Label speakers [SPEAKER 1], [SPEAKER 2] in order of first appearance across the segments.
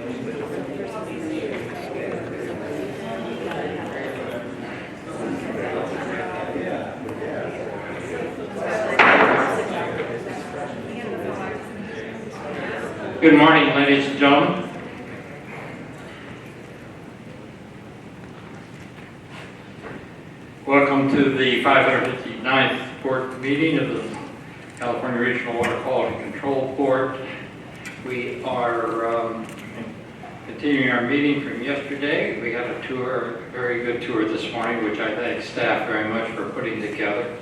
[SPEAKER 1] Good morning, ladies and gentlemen. Welcome to the 559th Board meeting of the California Regional Water Quality Control Board. We are continuing our meeting from yesterday. We had a tour, a very good tour this morning, which I thank staff very much for putting together.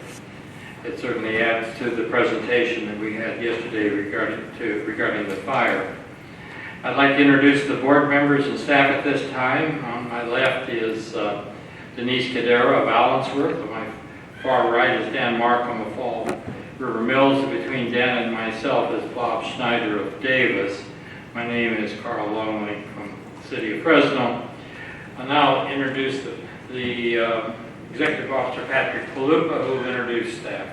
[SPEAKER 1] It certainly adds to the presentation that we had yesterday regarding the fire. I'd like to introduce the board members and staff at this time. On my left is Denise Cadera of Allensworth. On my far right is Dan Markham of Fall River Mills. Between Dan and myself is Bob Schneider of Davis. My name is Carl Longley from the city of Fresno. I'll now introduce the Executive Officer Patrick Palupa, who will introduce staff.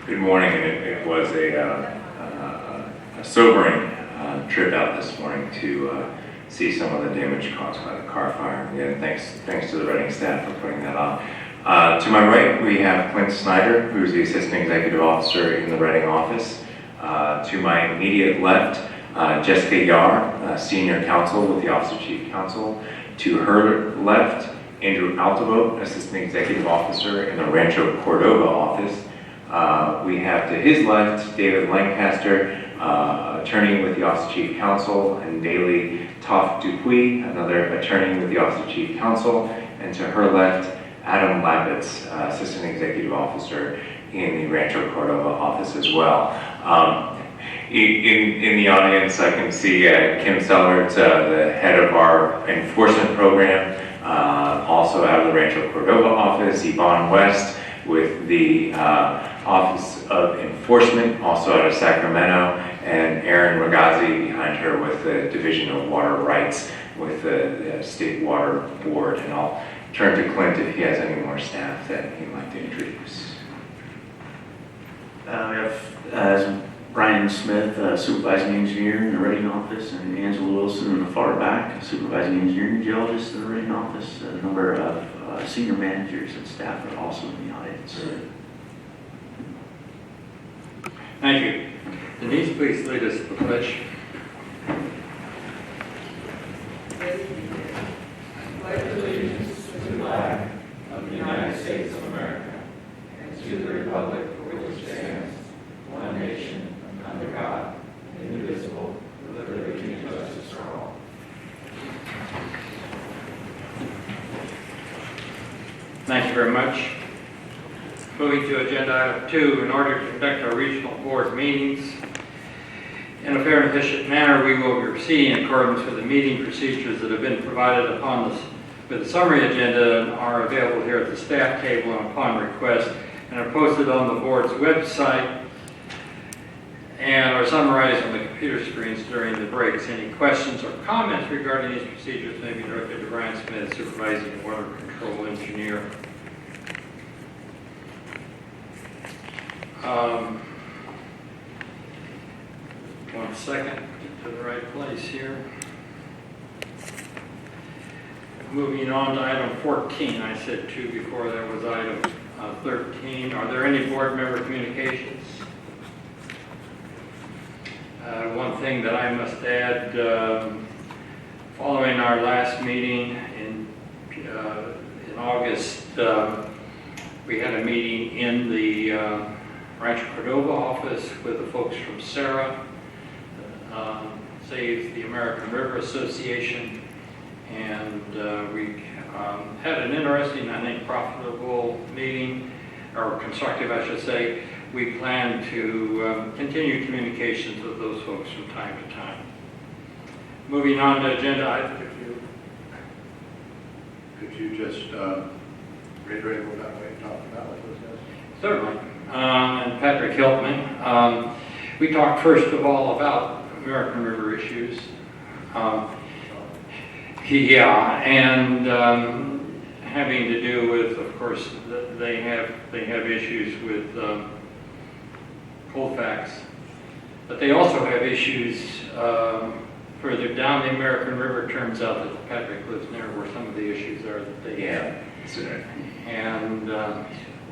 [SPEAKER 2] Good morning, and it was a sobering trip out this morning to see some of the damage caused by the car fire. Again, thanks to the Reading staff for putting that on. To my right, we have Clint Snyder, who's the Assistant Executive Officer in the Reading office. To my immediate left, Jessica Yar, Senior Counsel with the Office of Chief Counsel. To her left, Andrew Altavo, Assistant Executive Officer in the Rancho Cordova office. We have to his left, David Lancaster, attorney with the Office of Chief Counsel, and Daly Toft Dupuis, another attorney with the Office of Chief Counsel. And to her left, Adam Lapitz, Assistant Executive Officer in the Rancho Cordova office as well. In the audience, I can see Kim Sellards, the head of our enforcement program, also out of the Rancho Cordova office, Yvonne West with the Office of Enforcement, also out of Sacramento, and Erin Ragazzi behind her with the Division of Water Rights with the State Water Board. And I'll turn to Clint if he has any more staff that he'd like to introduce.
[SPEAKER 3] We have Brian Smith, Supervising Engineer in the Reading office, and Angela Wilson in the far back, Supervising Engineering Geologist in the Reading office. A number of senior managers and staff are also in the audience.
[SPEAKER 1] Thank you. Denise, please lead us to the pledge.
[SPEAKER 4] Pledge allegiance to the flag of the United States of America and to the republic for which it stands, one nation, under God, indivisible, with liberty and justice for all.
[SPEAKER 1] Thank you very much. Moving to agenda item 2, in order to conduct our regional board meetings in a fair and efficient manner, we will proceed in accordance with the meeting procedures that have been provided upon us with the summary agenda and are available here at the staff table and upon request, and are posted on the board's website and are summarized on the computer screens during the breaks. Any questions or comments regarding these procedures may be directed to Brian Smith, Supervising Water Control Engineer. One second, get to the right place here. Moving on to item 14, I said 2 before there was item 13. Are there any board member communications? One thing that I must add, following our last meeting in August, we had a meeting in the Rancho Cordova office with the folks from SARA, Save the American River Association, and we had an interesting, I think, profitable meeting, or constructive, I should say. We plan to continue communications with those folks from time to time. Moving on to agenda item.
[SPEAKER 5] Could you just reiterate what we talked about with those guys?
[SPEAKER 1] Certainly. And Patrick helped me. We talked first of all about American River issues. Yeah, and having to do with, of course, they have issues with Colfax, but they also have issues further down the American River, it turns out that Patrick lives near where some of the issues are that they have.
[SPEAKER 2] So,
[SPEAKER 1] And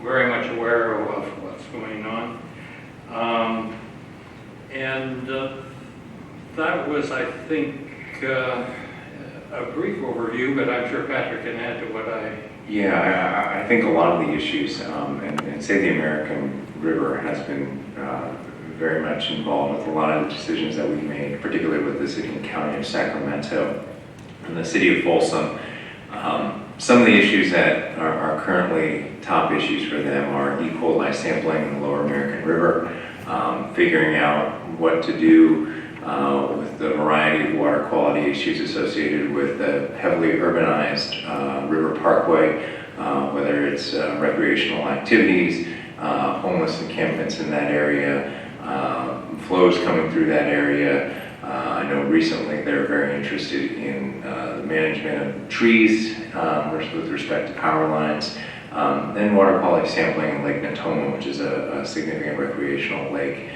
[SPEAKER 1] very much aware of what's going on. That was, I think, a brief overview, but I'm sure Patrick can add to what I...
[SPEAKER 2] Yeah, I think a lot of the issues, and say the American River has been very much involved with a lot of the decisions that we've made, particularly with the city and county of Sacramento and the city of Folsom. Some of the issues that are currently top issues for them are E. coli sampling in the lower American River, figuring out what to do with the variety of water quality issues associated with the heavily urbanized river parkway, whether it's recreational activities, homeless encampments in that area, flows coming through that area. I know recently they're very interested in the management of trees with respect to power lines, and water quality sampling in Lake Natoma, which is a significant recreational lake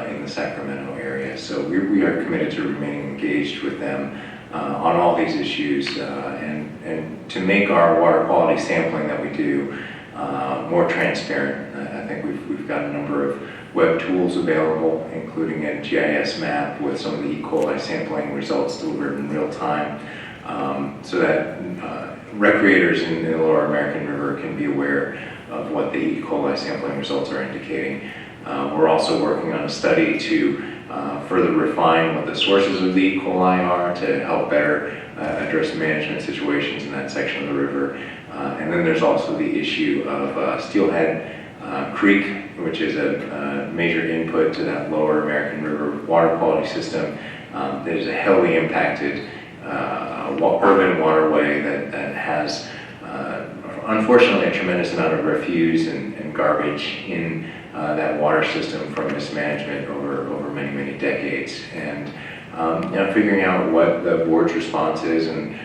[SPEAKER 2] in the Sacramento area. So we are committed to remaining engaged with them on all these issues and to make our water quality sampling that we do more transparent. I think we've got a number of web tools available, including a GIS map with some of the E. coli sampling results delivered in real time, so that recreators in the lower American River can be aware of what the E. coli sampling results are indicating. We're also working on a study to further refine what the sources of the E. coli are to help better address management situations in that section of the river. And then there's also the issue of Steelhead Creek, which is a major input to that lower American River water quality system. There's a heavily impacted urban waterway that has, unfortunately, a tremendous amount of refuse and garbage in that water system from mismanagement over many, many decades. And figuring out what the board's response is and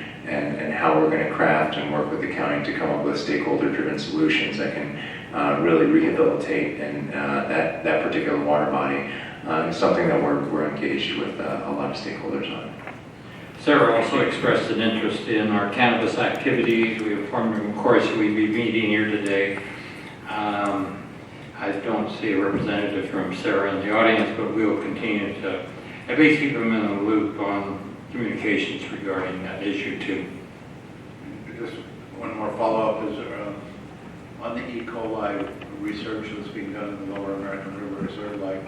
[SPEAKER 2] how we're going to craft and work with the county to come up with stakeholder-driven solutions that can really rehabilitate and that particular water body is something that we're engaged with a lot of stakeholders on.
[SPEAKER 1] Sarah also expressed an interest in our cannabis activities. We informed her, of course, we'd be meeting here today. I don't see a representative from Sarah in the audience, but we will continue to at least keep them in the loop on communications regarding that issue too.
[SPEAKER 5] Just one more follow-up is on the E. coli research that's being done in the lower American River. Is there like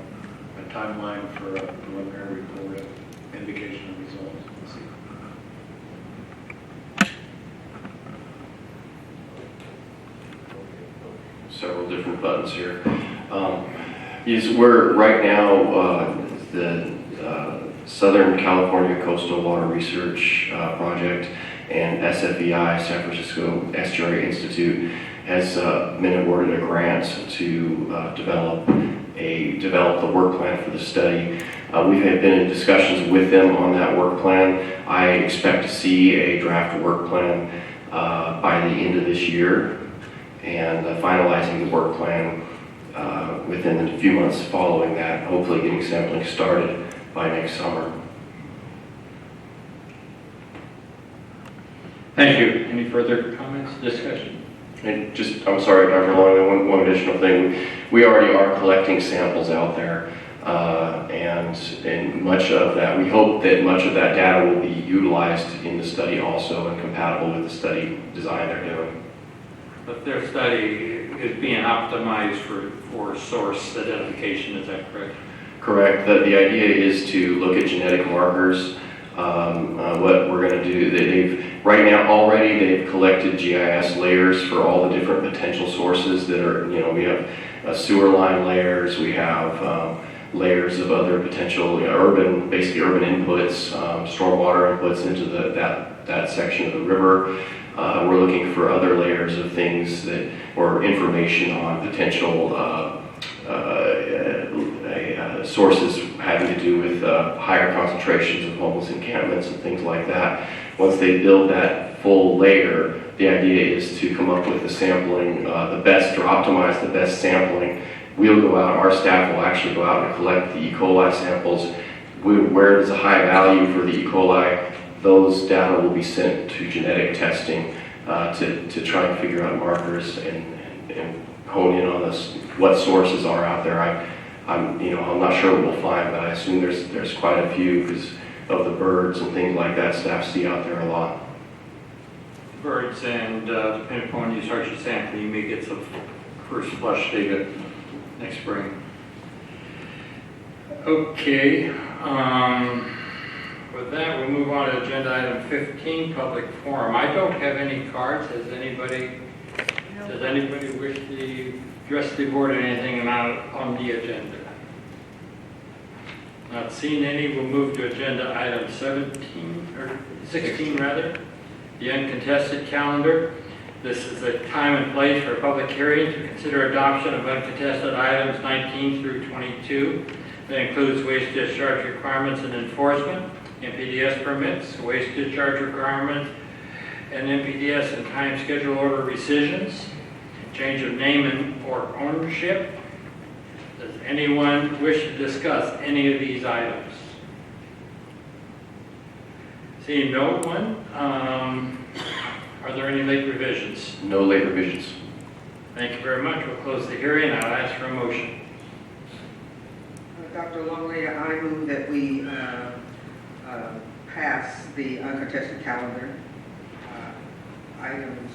[SPEAKER 5] a timeline for a preliminary report of indication of results?
[SPEAKER 6] Several different buttons here. We're right now the Southern California Coastal Water Research Project and SFEI, San Francisco Estuary Institute, has been awarded a grant to develop the work plan for the study. We've been in discussions with them on that work plan. I expect to see a draft work plan by the end of this year, and finalizing the work plan within the few months following that, hopefully getting sampling started by next summer.
[SPEAKER 1] Thank you. Any further comments, discussion?
[SPEAKER 6] And I'm sorry, Dr. Long, one additional thing. We already are collecting samples out there, and much of that, we hope that much of that data will be utilized in the study also and compatible with the study design they're doing.
[SPEAKER 1] But their study is being optimized for source identification, is that correct?
[SPEAKER 6] Correct. The idea is to look at genetic markers. What we're going to do, right now already they've collected GIS layers for all the different potential sources that are, we have sewer line layers, we have layers of other potential basically urban inputs, stormwater inputs into that section of the river. We're looking for other layers of things or information on potential sources having to do with higher concentrations of homeless encampments and things like that. Once they build that full layer, the idea is to come up with the sampling, optimize the best sampling. We'll go out, our staff will actually go out and collect the E. coli samples, where there's a high value for the E. coli, those data will be sent to genetic testing to try and figure out markers and hone in on this, what sources are out there. I'm not sure what we'll find, but I assume there's quite a few because of the birds and things like that staff see out there a lot.
[SPEAKER 1] Birds, and depending upon when you start your sampling, you may get some first flush data next spring. Okay, with that, we'll move on to agenda item 15, public forum. I don't have any cards. Does anybody wish to address the board on anything on the agenda? Not seeing any, we'll move to agenda item 16 rather, the uncontested calendar. This is a time and place for a public hearing to consider adoption of uncontested items 19 through 22. That includes waste discharge requirements and enforcement, NPDS permits, waste discharge requirements, and NPDS and time schedule order rescissions, change of name or ownership. Does anyone wish to discuss any of these items? Seeing no one, are there any late revisions?
[SPEAKER 6] No late revisions.
[SPEAKER 1] Thank you very much. We'll close the hearing. I'll ask for a motion.
[SPEAKER 7] Dr. Longley, I move that we pass the uncontested calendar, items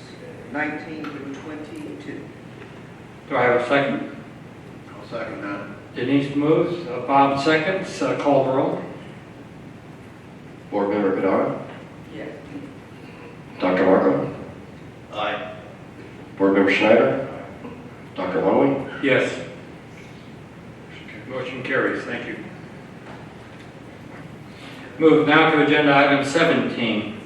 [SPEAKER 7] 19 through 22.
[SPEAKER 1] Do I have a second?
[SPEAKER 5] I'll second that.
[SPEAKER 1] Denise moves. Bob seconds. Call the roll.
[SPEAKER 6] Board Member Padara?
[SPEAKER 7] Yes.
[SPEAKER 6] Dr. Marco?
[SPEAKER 5] Aye.
[SPEAKER 6] Board Member Schneider? Dr. Longley?
[SPEAKER 1] Yes. Motion carries. Thank you. Move now to agenda item 17.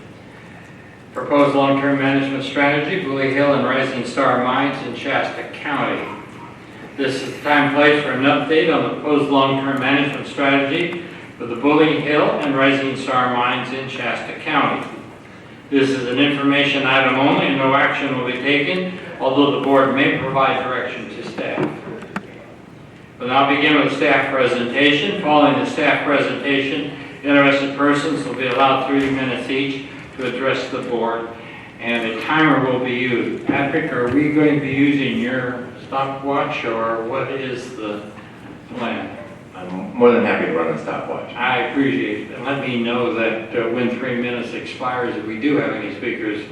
[SPEAKER 1] Proposed long-term management strategy, Bully Hill and Rising Star Mines in Shasta County. This is the time and place for an update on the proposed long-term management strategy for the Bully Hill and Rising Star Mines in Shasta County. This is an information item only and no action will be taken, although the board may provide direction to staff. We'll now begin with staff presentation. Following the staff presentation, interested persons will be allowed 3 minutes each to address the board, and a timer will be used. Patrick, are we going to be using your stopwatch, or what is the plan?
[SPEAKER 2] I'm more than happy to run the stopwatch.
[SPEAKER 1] I appreciate it. Let me know that when 3 minutes expires, if we do have any speakers,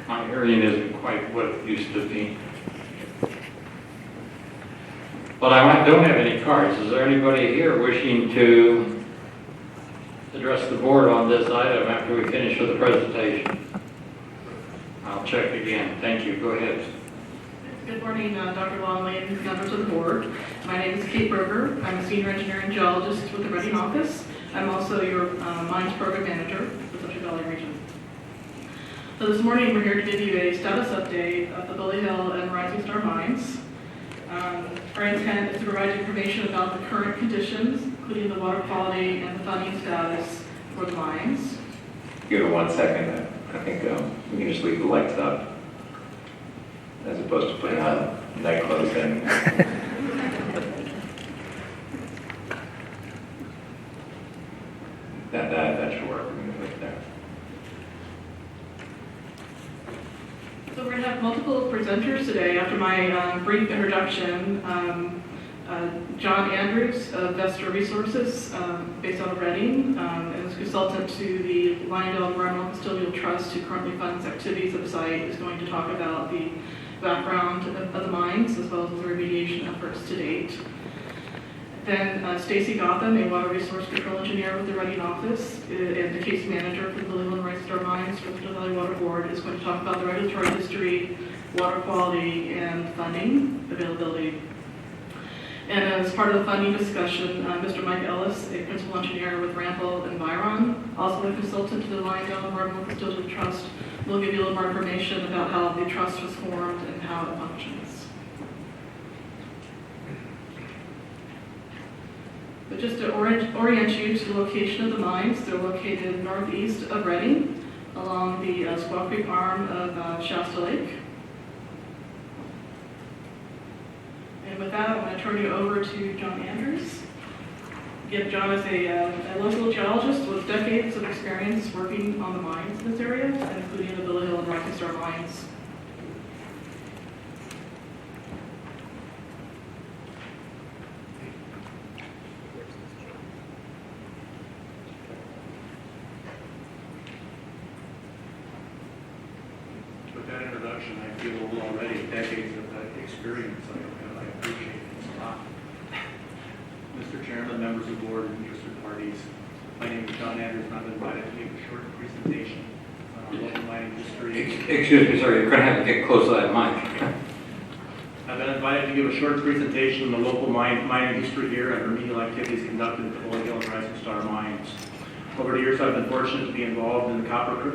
[SPEAKER 1] my hearing isn't quite what it used to be. But I don't have any cards. Is there anybody here wishing to address the board on this item after we finish with the presentation? I'll check again. Thank you. Go ahead.
[SPEAKER 8] Good morning, Dr. Longley and members of the board. My name is Kate Berger. I'm a senior engineering geologist with the Reading office. I'm also your mines program manager for the Central Valley region. So this morning we're here to give you a status update of the Bully Hill and Rising Star mines. Our intent is to provide information about the current conditions, including the water quality and the funding status for the mines.
[SPEAKER 2] Give it 1 second. I think we can just leave the lights up as opposed to putting on night clothes in. that should work. We can put it there.
[SPEAKER 8] So we're going to have multiple presenters today. After my brief introduction, John Andrews of Vestor Resources, based out of Reading, and is consultant to the Liondell Environmental Custodial Trust, who currently funds activities at the site, is going to talk about the background of the mines as well as the remediation efforts to date. Then Stacy Gotham, a water resource control engineer with the Reading office and the case manager for the Bully Hill and Rising Star mines for the Central Valley Water Board, is going to talk about the regulatory history, water quality, and funding availability. And as part of the funding discussion, Mr. Mike Ellis, a principal engineer with Randall Environ, also a consultant to the Liondell Environmental Custodial Trust, will give you a little more information about how the trust was formed and how it functions. But just to orient you to the location of the mines, they're located northeast of Reading, along the Squaw Creek arm of Shasta Lake. And with that, I'm going to turn you over to John Andrews. Again, John is a local geologist with decades of experience working on the mines in this area, including the Billy Hill and Rising Star mines.
[SPEAKER 9] With that introduction, I feel already decades of experience. I appreciate it a lot. Mr. Chairman, members of the board, and interested parties, my name is John Andrews, and I've been invited to give a short presentation on local mining history.
[SPEAKER 1] Excuse me, sir, you're going to have to get close to that mic.
[SPEAKER 9] I've been invited to give a short presentation on the local mining history here and remedial activities conducted at the Holy Hill and Rising Star mines. Over the years, I've been fortunate to be involved in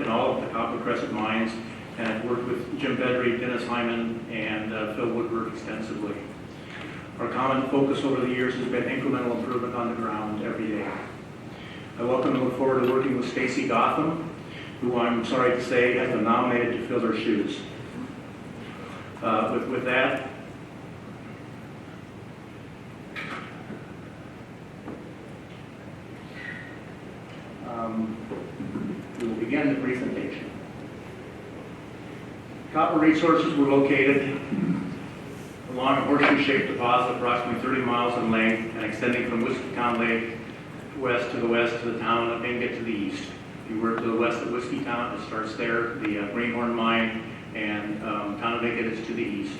[SPEAKER 9] all of the Copper Crescent mines, and I've worked with Jim Bedry, Dennis Hyman, and Phil Woodward extensively. Our common focus over the years has been incremental improvement on the ground every day. I welcome and look forward to working with Stacy Gotham, who I'm sorry to say has been nominated to fill her shoes. With that, we will begin the presentation. Copper resources were located along a horseshoe-shaped deposit approximately 30 miles in length and extending from Whiskey Town Lake west to the town of Inget to the east. If you work to the west of Whiskey Town, it starts there, the Greenhorn Mine, and town of Inget is to the east.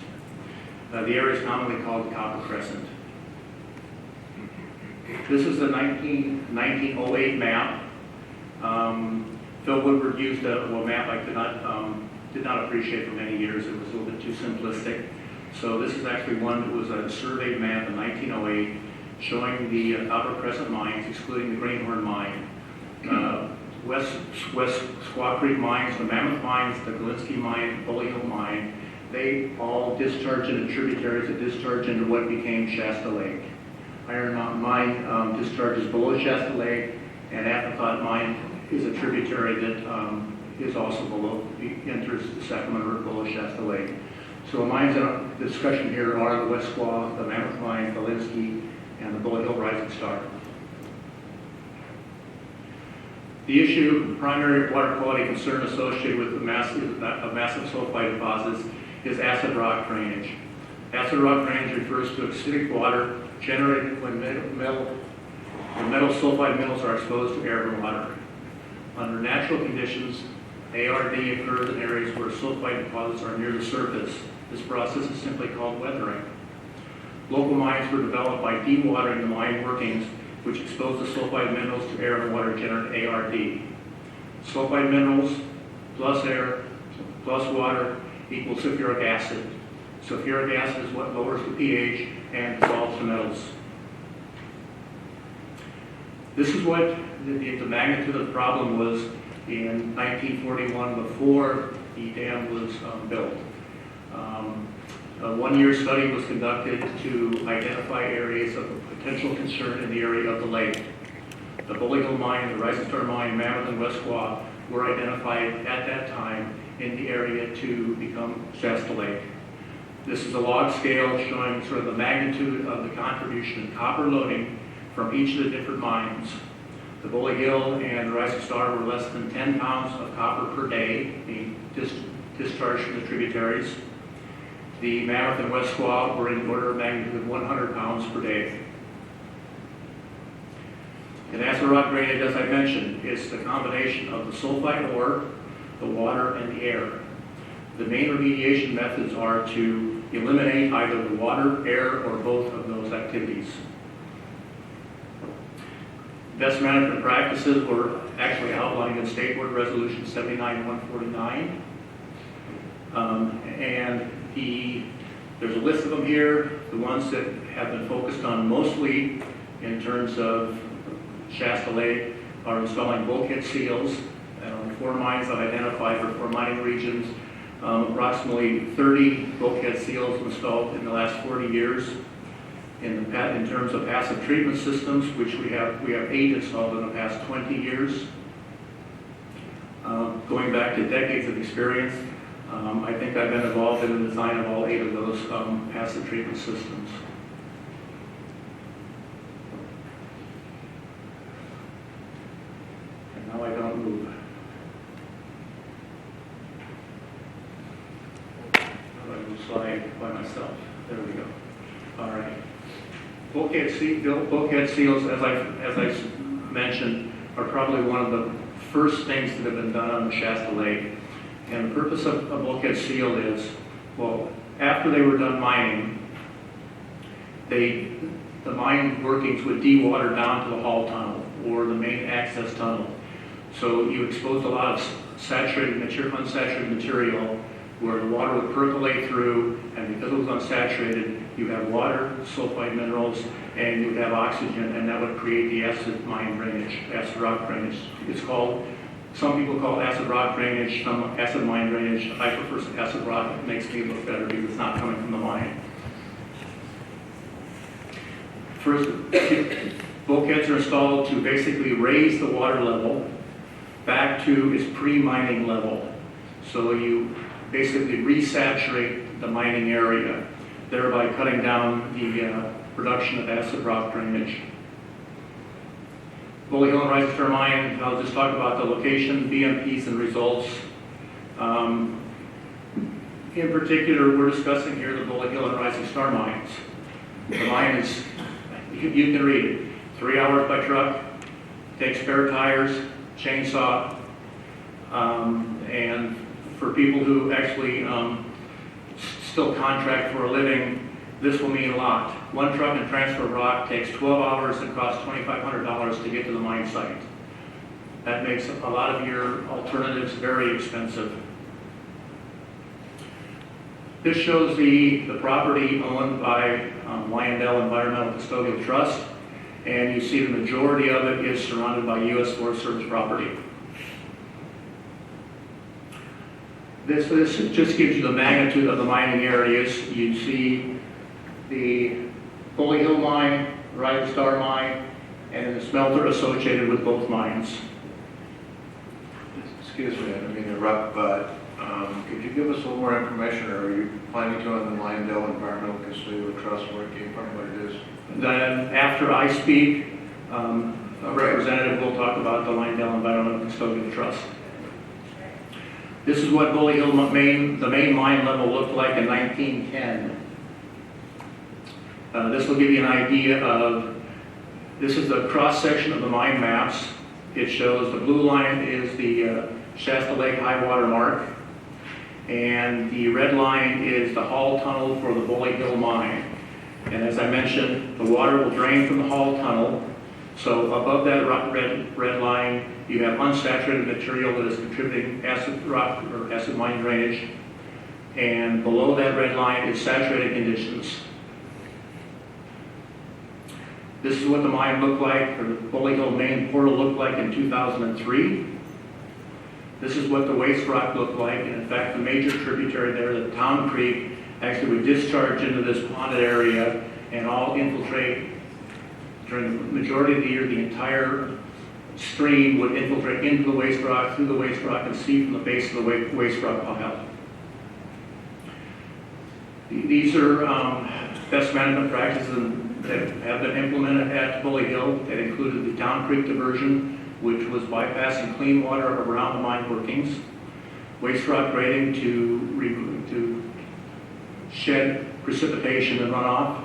[SPEAKER 9] The area is commonly called the Copper Crescent. This is a 1908 map. Phil Woodward used a map I did not appreciate for many years. It was a little bit too simplistic. So this is actually one that was a surveyed map in 1908 showing the Copper Crescent mines, excluding the Greenhorn Mine. West Squaw Creek mines, the Mammoth mines, the Galinsky mine, Bully Hill mine, they all discharge into tributaries that discharge into what became Shasta Lake. Iron Mountain mine discharges below Shasta Lake, and Afterthought mine is a tributary that is also enters the Sacramento River below Shasta Lake. So the mines in the discussion here are the West Squaw, the Mammoth mine, Galinsky, and the Bullet Hill Rising Star. The issue, primary water quality concern associated with the massive sulfide deposits is acid rock drainage. Acid rock drainage refers to acidic water generated when metal sulfide minerals are exposed to air and water. Under natural conditions, ARD occurs in areas where sulfide deposits are near the surface. This process is simply called weathering. Local mines were developed by dewatering the mine workings, which expose the sulfide minerals to air and water, generate ARD. Sulfide minerals plus air plus water equals sulfuric acid. Sulfuric acid is what lowers the pH and dissolves the metals. This is what the magnitude of the problem was in 1941 before the dam was built. A one-year study was conducted to identify areas of potential concern in the area of the lake. The Bully Hill Mine, the Rising Star Mine, Mammoth, and West Squaw were identified at that time in the area to become Shasta Lake. This is a log scale showing sort of the magnitude of the contribution of copper loading from each of the different mines. The Bully Hill and the Rising Star were less than 10 pounds of copper per day being discharged from the tributaries. The Mammoth and West Squaw were in the order of magnitude of 100 pounds per day. And acid rock drainage, as I mentioned, is the combination of the sulfide ore, the water, and the air. The main remediation methods are to eliminate either the water, air, or both of those activities. Best management practices were actually outlined in State Board Resolution 79-149. And there's a list of them here. The ones that have been focused on mostly in terms of Shasta Lake are installing bulkhead seals. 4 mines I've identified for 4 mining regions. Approximately 30 bulkhead seals installed in the last 40 years. In terms of passive treatment systems, which we have 8 installed in the past 20 years. Going back to decades of experience, I think I've been involved in the design of all 8 of those passive treatment systems. slide by myself. There we go. All right. Bulkhead seals, as I mentioned, are probably one of the first things that have been done on the Shasta Lake. And the purpose of a bulkhead seal is, well, after they were done mining, the mine workings would de-water down to the haul tunnel or the main access tunnel. So you exposed a lot of unsaturated material where the water would percolate through, and because it was unsaturated, you have water, sulfide minerals, and you would have oxygen, and that would create the acid mine drainage, acid rock drainage. It's called, some people call it acid rock drainage, some acid mine drainage. I prefer acid rock. It makes me look better because it's not coming from the mine. First, bulkheads are installed to basically raise the water level back to its pre-mining level. So you basically resaturate the mining area, thereby cutting down the production of acid rock drainage. Bully Hill and Rising Star Mine, I'll just talk about the location, BMPs, and results. In particular, we're discussing here the Bully Hill and Rising Star mines. The mine is, you can read it, 3 hours by truck, takes spare tires, chainsaw, and for people who actually still contract for a living, this will mean a lot. One truck and transfer rock takes 12 hours and costs $2,500 to get to the mine site. That makes a lot of your alternatives very expensive. This shows the property owned by Liondell Environmental Custodial Trust, and you see the majority of it is surrounded by U.S. Forest Service property. This just gives you the magnitude of the mining areas. You see the Bully Hill mine, Rising Star mine, and the smelter associated with both mines.
[SPEAKER 5] Excuse me, I don't mean to interrupt, but could you give us a little more information, or are you planning to on the Liondell Environmental Custodial Trust, where it came from, what it is?
[SPEAKER 9] Then after I speak, a representative will talk about the Liondell Environmental Custodial Trust. This is what Bully Hill the main mine level looked like in 1910. This will give you an idea of, this is the cross-section of the mine maps. It shows the blue line is the Shasta Lake high water mark, and the red line is the haul tunnel for the Bully Hill mine. And as I mentioned, the water will drain from the haul tunnel. So above that red line, you have unsaturated material that is contributing acid rock or acid mine drainage. And below that red line is saturated conditions. This is what the mine looked like, or the Bully Hill main portal looked like in 2003. This is what the waste rock looked like. And in fact, the major tributary there, the Town Creek, actually would discharge into this ponded area and all infiltrate. During the majority of the year, the entire stream would infiltrate into the waste rock, through the waste rock, and seep from the base of the waste rock pile. These are best management practices that have been implemented at Bully Hill. That included the Town Creek diversion, which was bypassing clean water around the mine workings, waste rock grading to shed precipitation and runoff,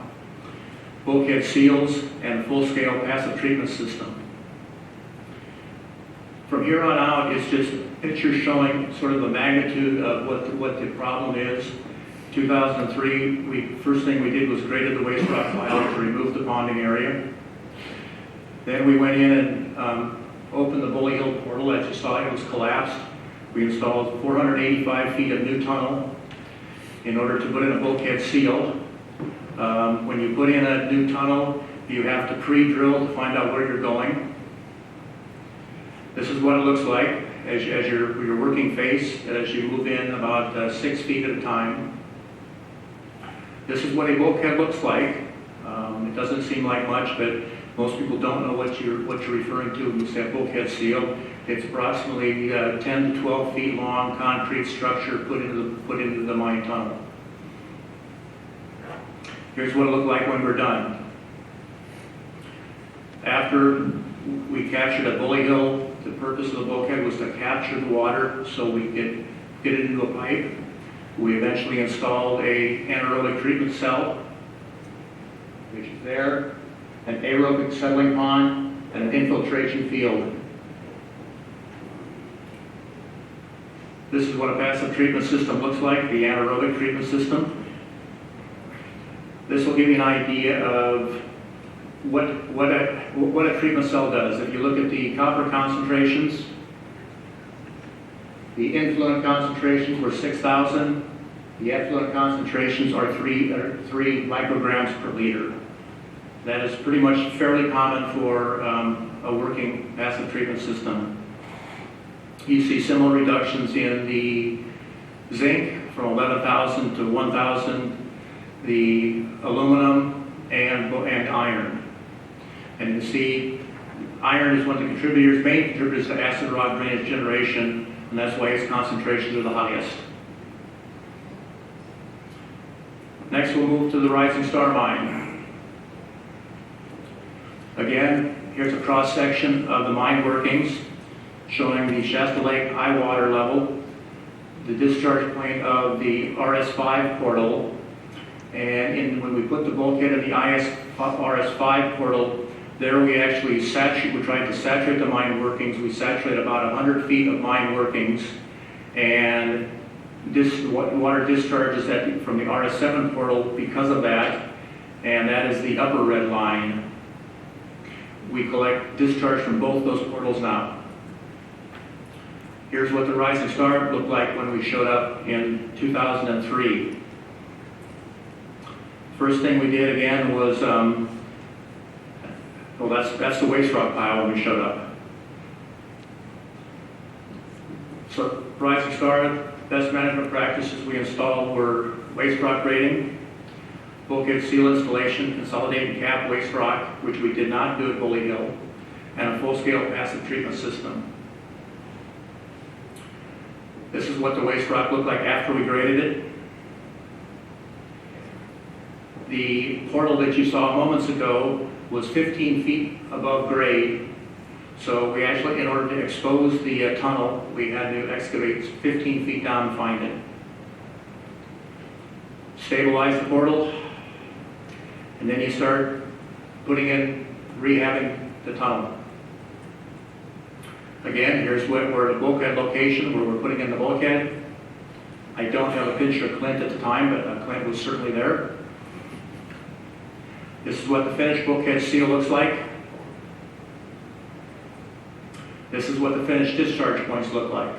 [SPEAKER 9] bulkhead seals, and full-scale passive treatment system. From here on out, it's just pictures showing sort of the magnitude of what the problem is. 2003, first thing we did was graded the waste rock pile to remove the ponding area. Then we went in and opened the Bully Hill portal. As you saw, it was collapsed. We installed 485 feet of new tunnel in order to put in a bulkhead seal. When you put in a new tunnel, you have to pre-drill to find out where you're going. This is what it looks like as your working face as you move in about 6 feet at a time. This is what a bulkhead looks like. It doesn't seem like much, but most people don't know what you're referring to when you say bulkhead seal. It's approximately 10 to 12 feet long concrete structure put into the mine tunnel. Here's what it looked like when we're done. After we captured at Bully Hill, the purpose of the bulkhead was to capture the water so we could get it into a pipe. We eventually installed a anaerobic treatment cell, which is there, an aerobic settling pond, and an infiltration field. This is what a passive treatment system looks like, the anaerobic treatment system. This will give you an idea of what a treatment cell does. If you look at the copper concentrations, the influent concentrations were 6,000. The effluent concentrations are 3 micrograms per liter. That is pretty much fairly common for a working passive treatment system. You see similar reductions in the zinc from 11,000 to 1,000, the aluminum and iron. And you see iron is one of the main contributors to acid rock drainage generation, and that's why its concentrations are the highest. Next, we'll move to the Rising Star Mine. Again, here's a cross-section of the mine workings showing the Shasta Lake high water level, the discharge point of the RS5 portal, and when we put the bulkhead in the RS5 portal, there we actually tried to saturate the mine workings. We saturate about 100 feet of mine workings, and this water discharges from the RS7 portal because of that, and that is the upper red line. We collect discharge from both those portals now. Here's what the Rising Star looked like when we showed up in 2003. First thing we did again was, that's the waste rock pile when we showed up. So Rising Star, best management practices we installed were waste rock grading, bulkhead seal installation, consolidate and cap waste rock, which we did not do at Bully Hill, and a full-scale passive treatment system. This is what the waste rock looked like after we graded it. The portal that you saw moments ago was 15 feet above grade. So we actually, in order to expose the tunnel, we had to excavate 15 feet down and find it. Stabilize the portal, and then you start rehabbing the tunnel. Again, here's where the bulkhead location, where we're putting in the bulkhead. I don't have a picture of Clint at the time, but Clint was certainly there. This is what the finished bulkhead seal looks like. This is what the finished discharge points look like.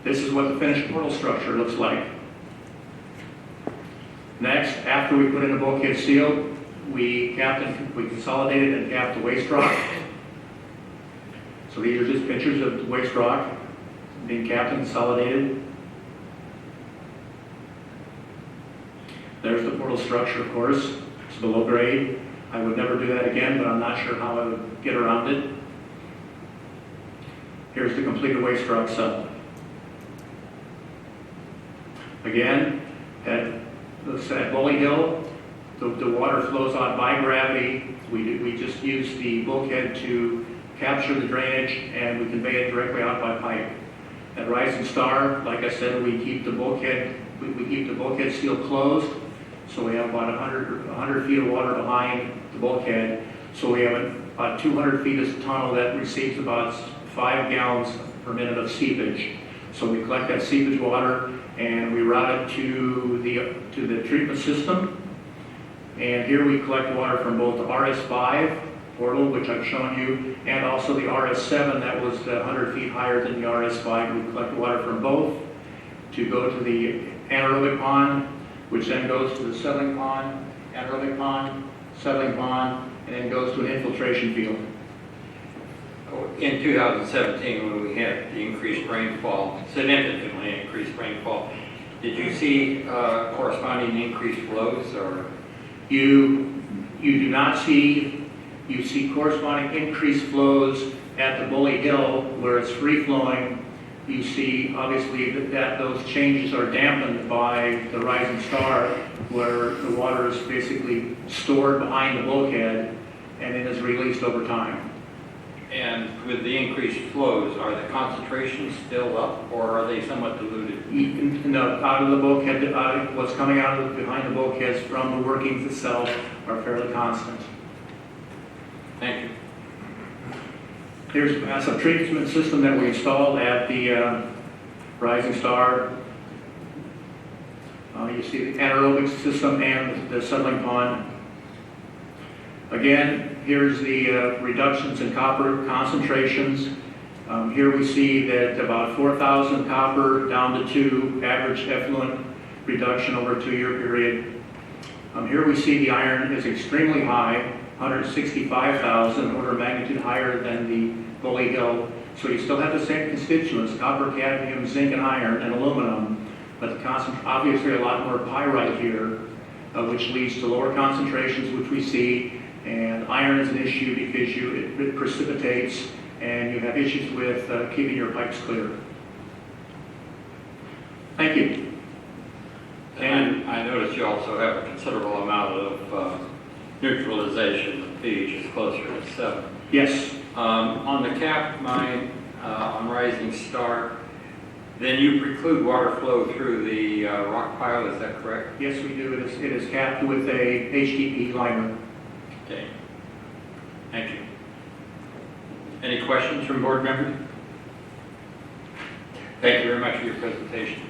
[SPEAKER 9] This is what the finished portal structure looks like. Next, after we put in the bulkhead seal, we consolidated and capped the waste rock. So these are just pictures of the waste rock being capped and consolidated. There's the portal structure, of course. It's below grade. I would never do that again, but I'm not sure how I would get around it. Here's the completed waste rock sub. Again, at Bully Hill, the water flows out by gravity. We just use the bulkhead to capture the drainage, and we convey it directly out by pipe. At Rising Star, like I said, we keep the bulkhead seal closed, so we have about 100 feet of water behind the bulkhead. So we have about 200 feet of tunnel that receives about 5 gallons per minute of seepage. So we collect that seepage water and we route it to the treatment system. And here we collect water from both the RS5 portal, which I've shown you, and also the RS7 that was 100 feet higher than the RS5. We collect water from both to go to the anaerobic pond, which then goes to the settling pond, anaerobic pond, settling pond, and then goes to an infiltration field.
[SPEAKER 1] In 2017, when we had the increased rainfall, significantly increased rainfall, did you see corresponding increased flows, or?
[SPEAKER 9] You do not see. You see corresponding increased flows at the Bully Hill where it's free flowing. You see obviously that those changes are dampened by the Rising Star, where the water is basically stored behind the bulkhead and then is released over time.
[SPEAKER 1] And with the increased flows, are the concentrations still up, or are they somewhat diluted?
[SPEAKER 9] No, out of the bulkhead, what's coming out of behind the bulkheads from the workings itself are fairly constant.
[SPEAKER 1] Thank you.
[SPEAKER 9] That's a treatment system that we installed at the Rising Star. You see the anaerobic system and the settling pond. Again, here's the reductions in copper concentrations. Here we see that about 4,000 copper down to 2, average effluent reduction over a 2-year period. Here we see the iron is extremely high, 165,000, order of magnitude higher than the Bully Hill. So you still have the same constituents, copper, cadmium, zinc, and iron, and aluminum, but obviously a lot more pyrite here, which leads to lower concentrations, which we see. And iron is an issue because it precipitates, and you have issues with keeping your pipes clear. Thank you.
[SPEAKER 1] And I noticed you also have a considerable amount of neutralization. The pH is closer to 7.
[SPEAKER 9] Yes.
[SPEAKER 1] On the cap mine on Rising Star, then you preclude water flow through the rock pile, is that correct?
[SPEAKER 9] Yes, we do. It is capped with a HDPE liner.
[SPEAKER 1] Okay. Thank you. Any questions from board members? Thank you very much for your presentation.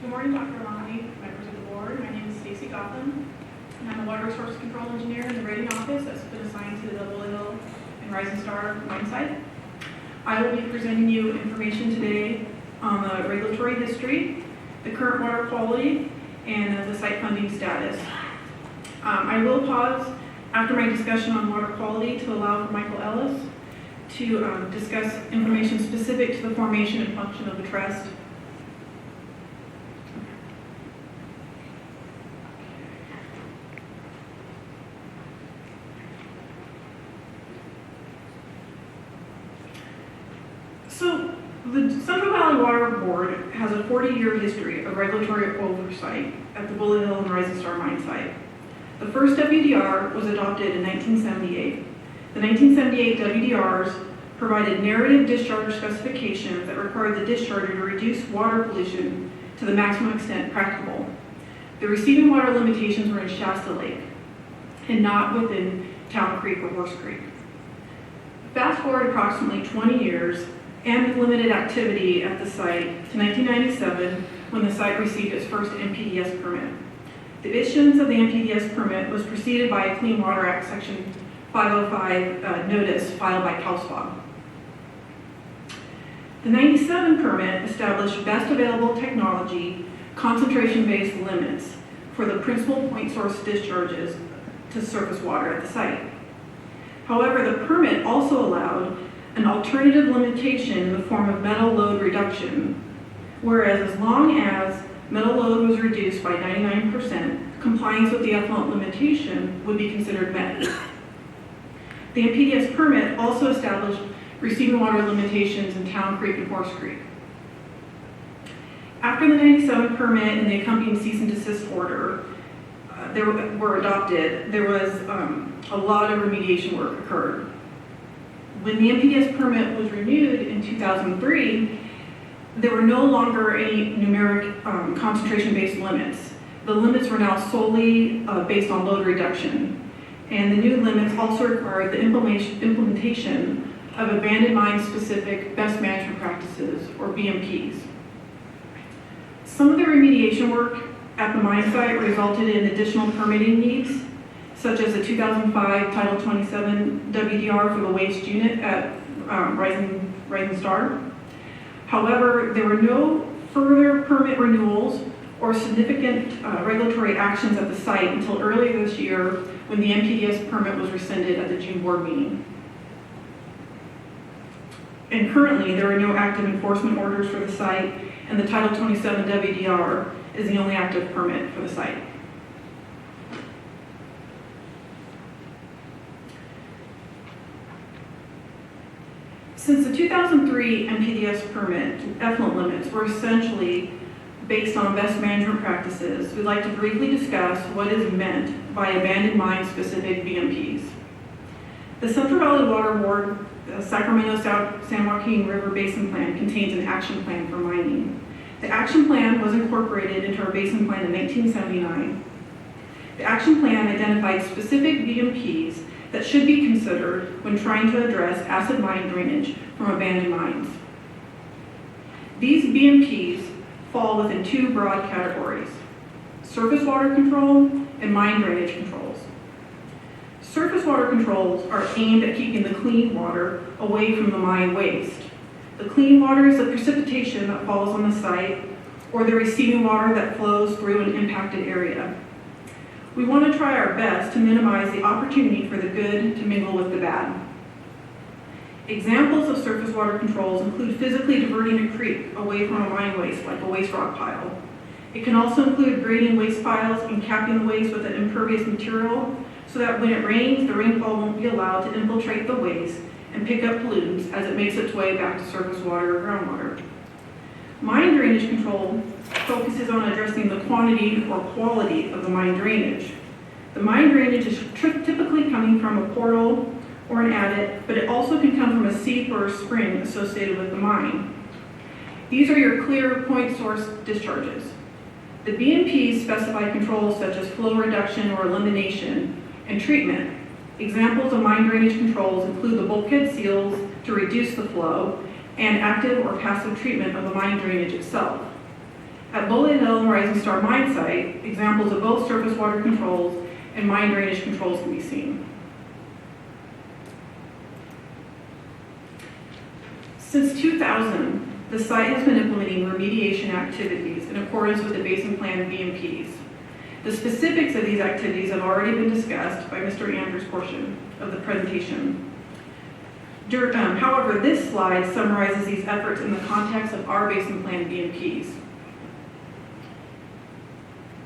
[SPEAKER 8] Good morning, Dr. Lonnie, members of the board. My name is Stacy Gotham, and I'm a water resource control engineer in the rating office that's been assigned to the Bully Hill and Rising Star mine site. I will be presenting you information today on the regulatory history, the current water quality, and the site funding status. I will pause after my discussion on water quality to allow for Michael Ellis to discuss information specific to the formation and function of the trust. So, the Central Valley Water Board has a 40-year history of regulatory oversight at the Bully Hill and Rising Star mine site. The first WDR was adopted in 1978. The 1978 WDRs provided narrative discharge specifications that required the discharger to reduce water pollution to the maximum extent practicable. The receiving water limitations were in Shasta Lake and not within Town Creek or Horse Creek. Fast forward approximately 20 years, and with limited activity at the site to 1997, when the site received its first NPDES permit. The issuance of the NPDES permit was preceded by a Clean Water Act Section 505 notice filed by CalSPA. The 97 permit established best available technology, concentration-based limits for the principal point source discharges to surface water at the site. However, the permit also allowed an alternative limitation in the form of metal load reduction, whereas as long as metal load was reduced by 99%, compliance with the effluent limitation would be considered met. The NPDES permit also established receiving water limitations in Town Creek and Horse Creek. After the 97 permit and the accompanying cease and desist order were adopted, there was a lot of remediation work occurred. When the NPDES permit was renewed in 2003, there were no longer any numeric concentration-based limits. The limits were now solely based on load reduction. And the new limits also required the implementation of abandoned mine-specific best management practices, or BMPs. Some of the remediation work at the mine site resulted in additional permitting needs, such as the 2005 Title 27 WDR for the waste unit at Rising Star. However, there were no further permit renewals or significant regulatory actions at the site until earlier this year when the NPDES permit was rescinded at the June board meeting. And currently, there are no active enforcement orders for the site, and the Title 27 WDR is the only active permit for the site. Since the 2003 NPDES permit, effluent limits were essentially based on best management practices, we'd like to briefly discuss what is meant by abandoned mine specific BMPs. The Central Valley Water Board Sacramento San Joaquin River Basin Plan contains an action plan for mining. The action plan was incorporated into our basin plan in 1979. The action plan identified specific BMPs that should be considered when trying to address acid mine drainage from abandoned mines. These BMPs fall within two broad categories: surface water control and mine drainage controls. Surface water controls are aimed at keeping the clean water away from the mine waste. The clean water is the precipitation that falls on the site or the receiving water that flows through an impacted area. We want to try our best to minimize the opportunity for the good to mingle with the bad. Examples of surface water controls include physically diverting a creek away from a mine waste, like a waste rock pile. It can also include grading waste piles and capping the waste with an impervious material so that when it rains, the rainfall won't be allowed to infiltrate the waste and pick up pollutants as it makes its way back to surface water or groundwater. Mine drainage control focuses on addressing the quantity or quality of the mine drainage. The mine drainage is typically coming from a portal or an adit, but it also can come from a seep or a spring associated with the mine. These are your clear point source discharges. The BMPs specify controls such as flow reduction or elimination and treatment. Examples of mine drainage controls include the bulkhead seals to reduce the flow and active or passive treatment of the mine drainage itself. At Liondell and Rising Star mine site, examples of both surface water controls and mine drainage controls can be seen. Since 2000, the site has been implementing remediation activities in accordance with the Basin Plan BMPs. The specifics of these activities have already been discussed by Mr. Andrews' portion of the presentation. However, this slide summarizes these efforts in the context of our Basin Plan BMPs.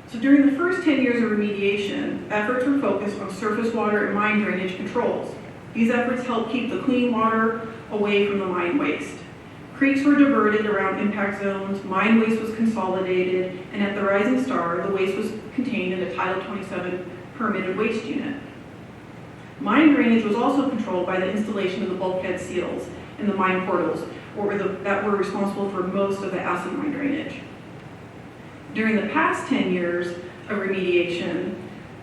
[SPEAKER 8] So during the first 10 years of remediation, efforts were focused on surface water and mine drainage controls. These efforts helped keep the clean water away from the mine waste. Creeks were diverted around impact zones, mine waste was consolidated, and at the Rising Star, the waste was contained in a Title 27 permitted waste unit. Mine drainage was also controlled by the installation of the bulkhead seals in the mine portals, that were responsible for most of the acid mine drainage. During the past 10 years of remediation,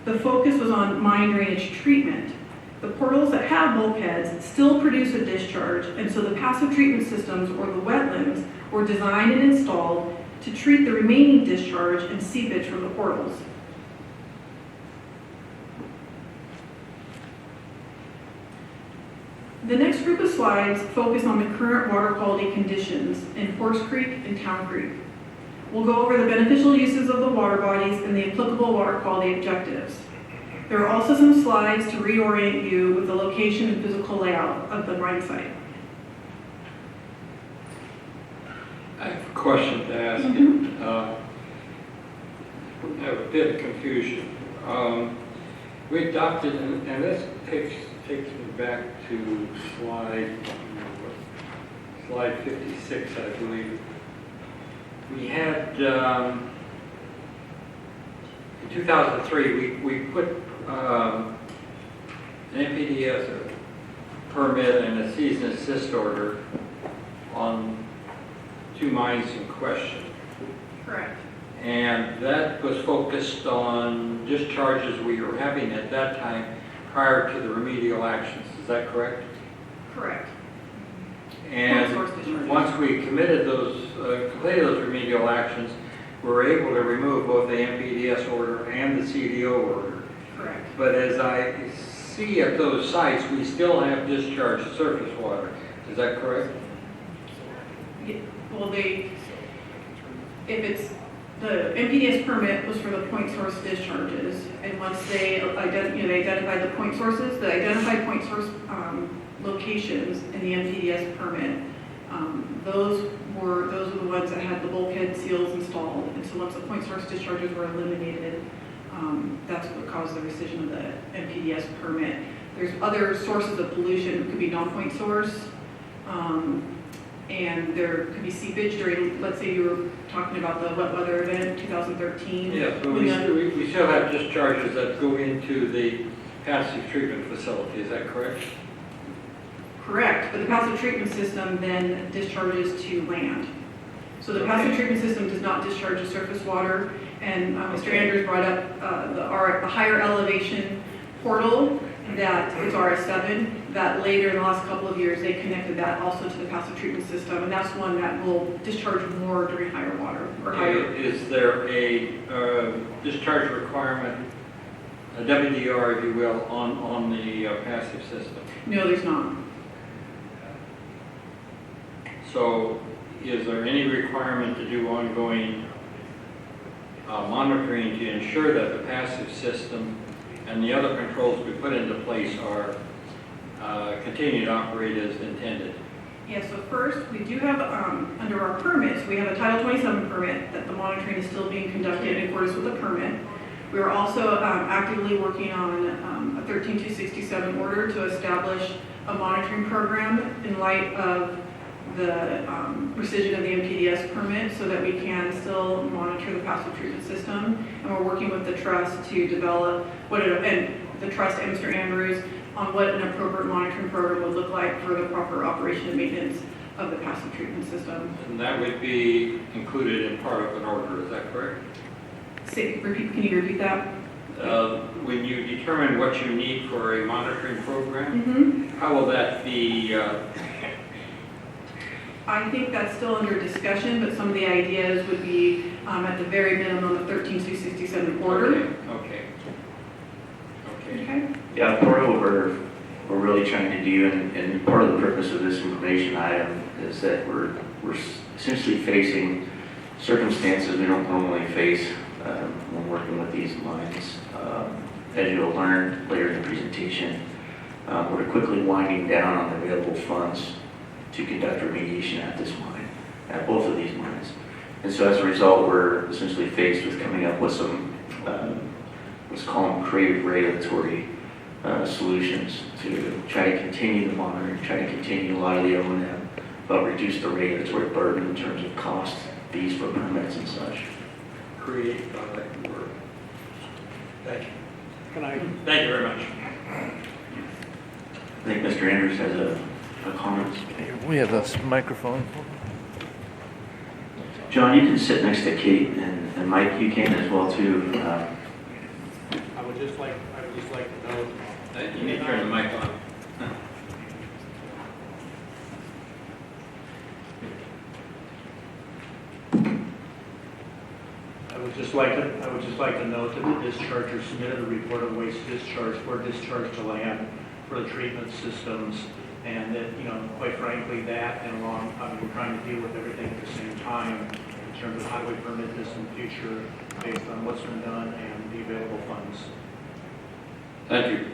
[SPEAKER 8] the focus was on mine drainage treatment. The portals that have bulkheads still produce a discharge, and so the passive treatment systems, or the wetlands, were designed and installed to treat the remaining discharge and seepage from the portals. The next group of slides focus on the current water quality conditions in Horse Creek and Town Creek. We'll go over the beneficial uses of the water bodies and the applicable water quality objectives. There are also some slides to reorient you with the location and physical layout of the mine site.
[SPEAKER 1] I have a question to ask you. I have a bit of confusion. We adopted, and this takes me back to slide 56, I believe. We had, in 2003, we put an NPDES permit and a cease and desist order on 2 mines in question.
[SPEAKER 8] Correct.
[SPEAKER 1] And that was focused on discharges we were having at that time prior to the remedial actions. Is that correct?
[SPEAKER 8] Correct.
[SPEAKER 1] And once we committed completed those remedial actions, we were able to remove both the NPDES order and the CDO order.
[SPEAKER 8] Correct.
[SPEAKER 1] But as I see at those sites, we still have discharged surface water. Is that correct?
[SPEAKER 8] Well, if it's The MPDS permit was for the point source discharges, and once they identified the point sources, the identified point source locations in the MPDS permit, those were the ones that had the bulkhead seals installed. And so once the point source discharges were eliminated, that's what caused the rescission of the MPDS permit. There's other sources of pollution. It could be non-point source, and there could be seepage during, let's say you were talking about the wet weather event 2013.
[SPEAKER 1] Yeah, but we still have discharges that go into the passive treatment facility, is that correct?
[SPEAKER 8] Correct, but the passive treatment system then discharges to land. So the passive treatment system does not discharge to surface water, and Mr. Andrews brought up the higher elevation portal that is RS7, that later in the last couple of years, they connected that also to the passive treatment system, and that's one that will discharge more during higher water, or higher.
[SPEAKER 1] Is there a discharge requirement, a WDR, if you will, on the passive system?
[SPEAKER 8] No, there's not.
[SPEAKER 1] So is there any requirement to do ongoing monitoring to ensure that the passive system and the other controls we put into place are continue to operate as intended?
[SPEAKER 8] Yeah, so first, we do have, under our permits, we have a Title 27 permit that the monitoring is still being conducted in accordance with the permit. We are also actively working on a 13267 order to establish a monitoring program in light of the rescission of the MPDS permit so that we can still monitor the passive treatment system. And we're working with the trust to develop and the trust and Mr. Andrews on what an appropriate monitoring program would look like for the proper operation and maintenance of the passive treatment system.
[SPEAKER 1] And that would be included in part of an order, is that correct?
[SPEAKER 8] Can you repeat that?
[SPEAKER 1] When you determine what you need for a monitoring program,
[SPEAKER 8] Mm-hmm.
[SPEAKER 1] how will that be?
[SPEAKER 8] I think that's still under discussion, but some of the ideas would be at the very minimum of 13267 order.
[SPEAKER 1] Okay.
[SPEAKER 8] Okay.
[SPEAKER 3] Yeah, part of what we're really trying to do, and part of the purpose of this information item is that we're essentially facing circumstances we don't normally face when working with these lines. As you'll learn later in the presentation, we're quickly winding down on the available funds to conduct remediation at this mine, at both of these mines. And so as a result, we're essentially faced with coming up with some, let's call them creative regulatory solutions to try to continue the monitoring, try to continue a lot of the O&M, but reduce the regulatory burden in terms of cost, fees for permits and such.
[SPEAKER 1] Create, I like the word. Thank you.
[SPEAKER 9] Thank you
[SPEAKER 1] very much.
[SPEAKER 3] I think Mr. Andrews has a comment.
[SPEAKER 10] We have a microphone.
[SPEAKER 3] John, you can sit next to Kate, and Mike, you can as well too.
[SPEAKER 9] I would just like to know.
[SPEAKER 1] You need to turn the mic on.
[SPEAKER 9] I would just like to note that the discharger submitted a report of waste discharge for discharge to land for the treatment systems, and that, quite frankly, that and we're trying to deal with everything at the same time in terms of how do we permit this in the future based on what's been done and the available funds.
[SPEAKER 1] Thank you.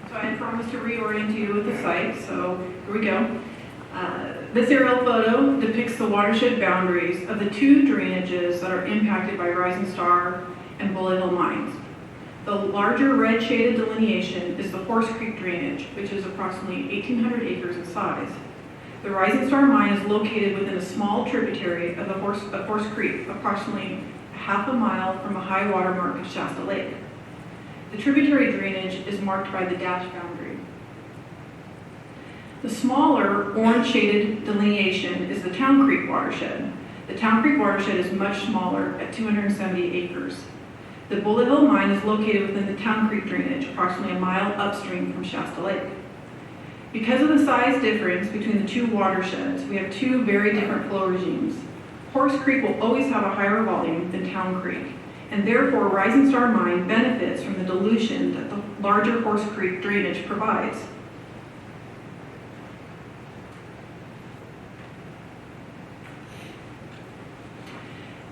[SPEAKER 8] So I promised to reorient you with the site, so here we go. This aerial photo depicts the watershed boundaries of the two drainages that are impacted by Rising Star and Bullet Hill mines. The larger red shaded delineation is the Horse Creek drainage, which is approximately 1,800 acres in size. The Rising Star mine is located within a small tributary of Horse Creek, approximately half a mile from a high water mark of Shasta Lake. The tributary drainage is marked by the dashed boundary. The smaller orange-shaded delineation is the Town Creek watershed. The Town Creek watershed is much smaller at 270 acres. The Bullet Hill mine is located within the Town Creek drainage, approximately a mile upstream from Shasta Lake. Because of the size difference between the two watersheds, we have two very different flow regimes. Horse Creek will always have a higher volume than Town Creek, and therefore Rising Star mine benefits from the dilution that the larger Horse Creek drainage provides.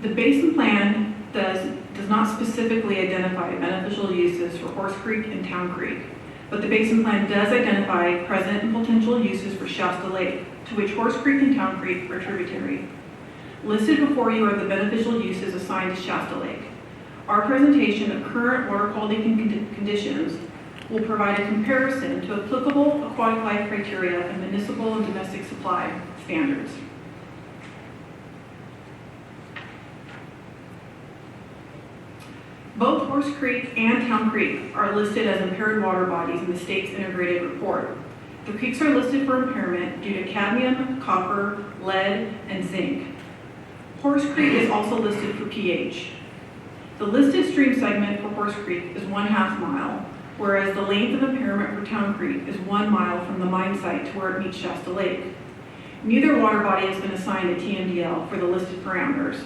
[SPEAKER 8] The basin plan does not specifically identify beneficial uses for Horse Creek and Town Creek, but the basin plan does identify present and potential uses for Shasta Lake, to which Horse Creek and Town Creek are tributary. Listed before you are the beneficial uses assigned to Shasta Lake. Our presentation of current water quality conditions will provide a comparison to applicable aquatic life criteria and municipal and domestic supply standards. Both Horse Creek and Town Creek are listed as impaired water bodies in the state's integrated report. The creeks are listed for impairment due to cadmium, copper, lead, and zinc. Horse Creek is also listed for pH. The listed stream segment for Horse Creek is 1/2 mile, whereas the length of impairment for Town Creek is 1 mile from the mine site to where it meets Shasta Lake. Neither water body has been assigned a TMDL for the listed parameters.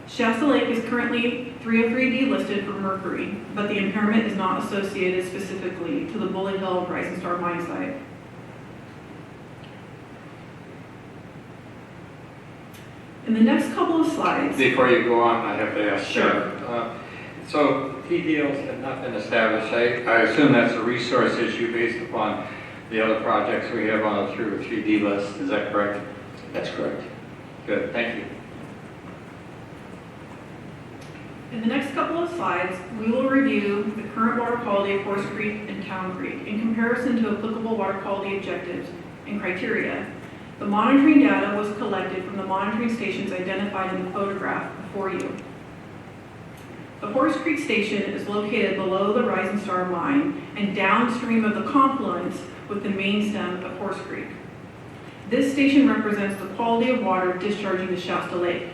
[SPEAKER 8] Shasta Lake is currently 303D listed for mercury, but the impairment is not associated specifically to the Bully Hill Rising Star mine site. In the next couple of slides,
[SPEAKER 1] Before you go on, I have to ask.
[SPEAKER 8] Sure.
[SPEAKER 1] So TDLs have not been established. I assume that's a resource issue based upon the other projects we have on the 303D list. Is that correct?
[SPEAKER 2] That's correct.
[SPEAKER 1] Good, thank you.
[SPEAKER 8] in the next couple of slides, we will review the current water quality of Horse Creek and Town Creek in comparison to applicable water quality objectives and criteria. The monitoring data was collected from the monitoring stations identified in the photograph before you. The Horse Creek station is located below the Rising Star mine and downstream of the confluence with the main stem of Horse Creek. This station represents the quality of water discharging to Shasta Lake.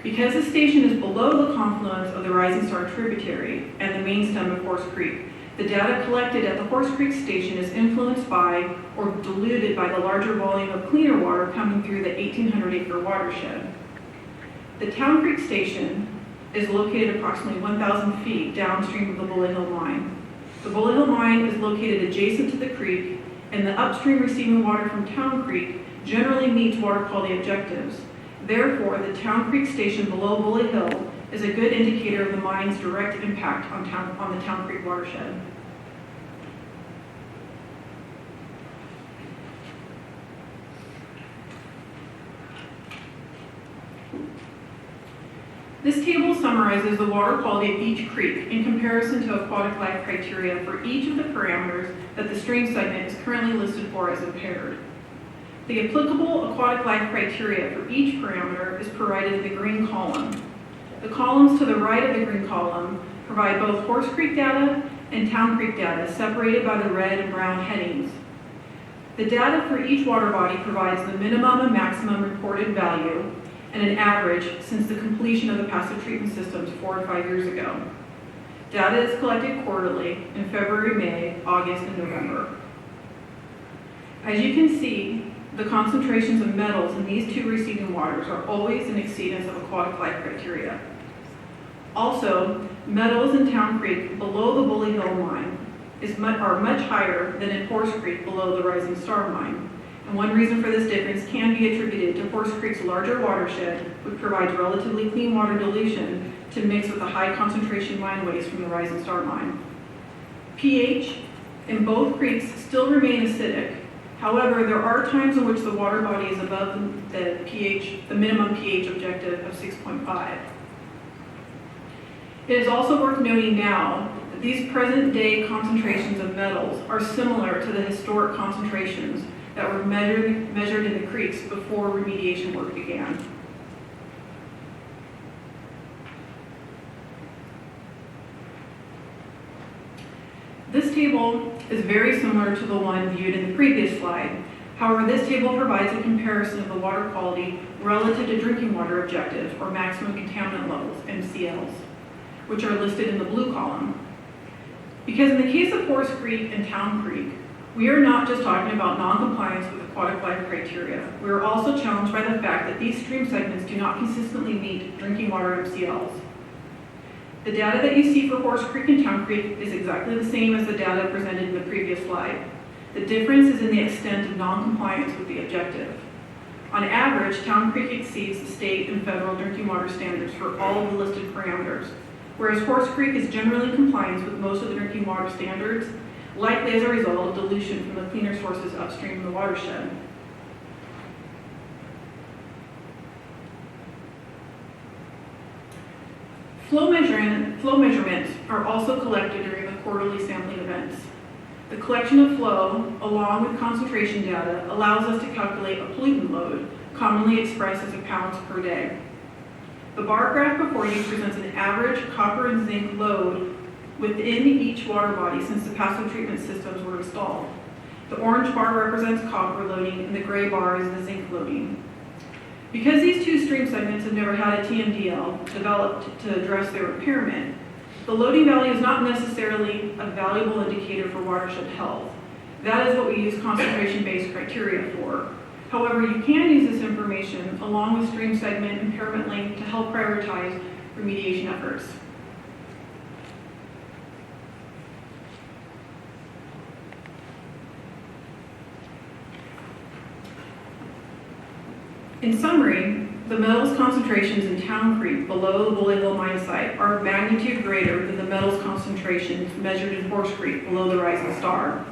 [SPEAKER 8] Because the station is below the confluence of the Rising Star tributary and the main stem of Horse Creek, the data collected at the Horse Creek station is influenced by or diluted by the larger volume of cleaner water coming through the 1,800-acre watershed. The Town Creek station is located approximately 1,000 feet downstream of the Bully Hill mine. The Bully Hill mine is located adjacent to the creek, and the upstream receiving water from Town Creek generally meets water quality objectives. Therefore, the Town Creek station below Bully Hill is a good indicator of the mine's direct impact on the Town Creek watershed. This table summarizes the water quality of each creek in comparison to aquatic life criteria for each of the parameters that the stream segment is currently listed for as impaired. The applicable aquatic life criteria for each parameter is provided in the green column. The columns to the right of the green column provide both Horse Creek data and Town Creek data separated by the red and brown headings. The data for each water body provides the minimum and maximum reported value and an average since the completion of the passive treatment systems 4 or 5 years ago. Data is collected quarterly in February, May, August, and November. As you can see, the concentrations of metals in these two receiving waters are always in exceedance of aquatic life criteria. Also, metals in Town Creek below the Bully Hill mine are much higher than in Horse Creek below the Rising Star mine. And one reason for this difference can be attributed to Horse Creek's larger watershed, which provides relatively clean water dilution to mix with the high concentration mine waste from the Rising Star mine. pH in both creeks still remain acidic. However, there are times in which the water body is above the minimum pH objective of 6.5. It is also worth noting now that these present-day concentrations of metals are similar to the historic concentrations that were measured in the creeks before remediation work began. This table is very similar to the one viewed in the previous slide. However, this table provides a comparison of the water quality relative to drinking water objectives or maximum contaminant levels, MCLs, which are listed in the blue column. Because in the case of Horse Creek and Town Creek, we are not just talking about non-compliance with aquatic life criteria. We are also challenged by the fact that these stream segments do not consistently meet drinking water MCLs. The data that you see for Horse Creek and Town Creek is exactly the same as the data presented in the previous slide. The difference is in the extent of non-compliance with the objective. On average, Town Creek exceeds the state and federal drinking water standards for all of the listed parameters, whereas Horse Creek is generally in compliance with most of the drinking water standards, likely as a result of dilution from the cleaner sources upstream of the watershed. Flow measurements are also collected during the quarterly sampling events. The collection of flow, along with concentration data, allows us to calculate a pollutant load, commonly expressed as pounds per day. The bar graph before you presents an average copper and zinc load within each water body since the passive treatment systems were installed. The orange bar represents copper loading and the gray bar is the zinc loading. Because these two stream segments have never had a TMDL developed to address their impairment, the loading value is not necessarily a valuable indicator for watershed health. That is what we use concentration-based criteria for. However, you can use this information along with stream segment impairment length to help prioritize remediation efforts. In summary, the metals concentrations in Town Creek below the Bullyville mine site are of magnitude greater than the metals concentrations measured in Horse Creek below the Rising Star.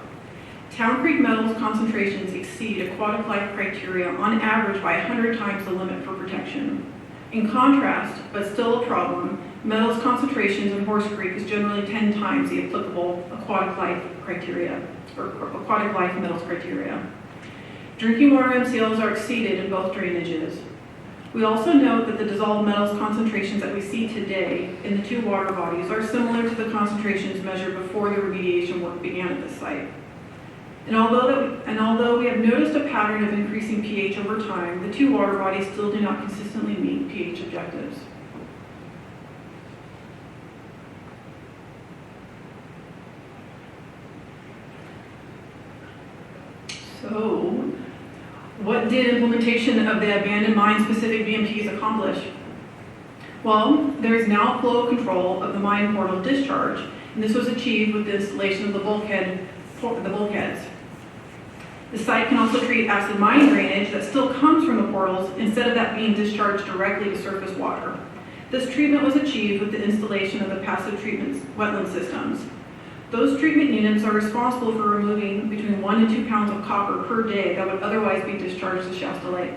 [SPEAKER 8] Town Creek metals concentrations exceed aquatic life criteria on average by 100 times the limit for protection. In contrast, but still a problem, metals concentrations in Horse Creek is generally 10 times the applicable aquatic life criteria, or aquatic life metals criteria. Drinking water MCLs are exceeded in both drainages. We also note that the dissolved metals concentrations that we see today in the two water bodies are similar to the concentrations measured before the remediation work began at the site. And although we have noticed a pattern of increasing pH over time, the two water bodies still do not consistently meet pH objectives. So, what did implementation of the abandoned mine-specific BMPs accomplish? Well, there is now flow control of the mine portal discharge, and this was achieved with the installation of the bulkheads. The site can also treat acid mine drainage that still comes from the portals instead of that being discharged directly to surface water. This treatment was achieved with the installation of the passive treatment wetland systems. Those treatment units are responsible for removing between 1 and 2 pounds of copper per day that would otherwise be discharged to Shasta Lake.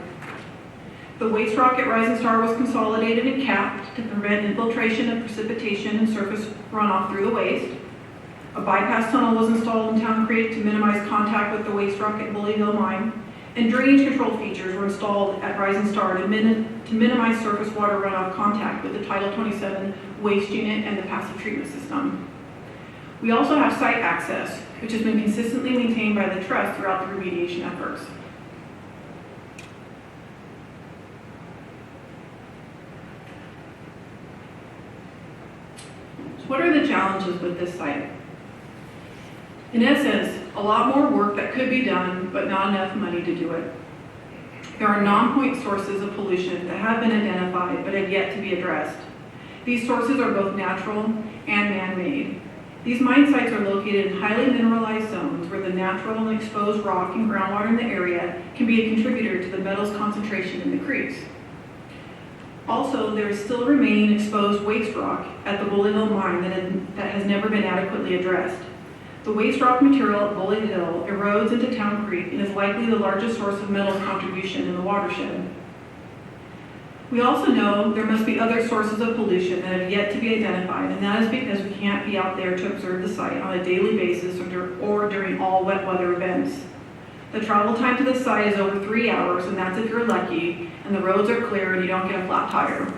[SPEAKER 8] The waste rock at Rising Star was consolidated and capped to prevent infiltration of precipitation and surface runoff through the waste. A bypass tunnel was installed in Town Creek to minimize contact with the waste rock at Bullyville Mine, and drainage control features were installed at Rising Star to minimize surface water runoff contact with the Title 27 waste unit and the passive treatment system. We also have site access, which has been consistently maintained by the trust throughout the remediation efforts. So what are the challenges with this site? In essence, a lot more work that could be done, but not enough money to do it. There are non-point sources of pollution that have been identified, but have yet to be addressed. These sources are both natural and man-made. These mine sites are located in highly mineralized zones where the natural and exposed rock and groundwater in the area can be a contributor to the metals concentration in the creeks. Also, there is still remaining exposed waste rock at the Bullyville mine that has never been adequately addressed. The waste rock material at Bully Hill erodes into Town Creek and is likely the largest source of metals contribution in the watershed. We also know there must be other sources of pollution that have yet to be identified, and that is because we can't be out there to observe the site on a daily basis or during all wet weather events. The travel time to the site is over 3 hours, and that's if you're lucky, and the roads are clear and you don't get a flat tire.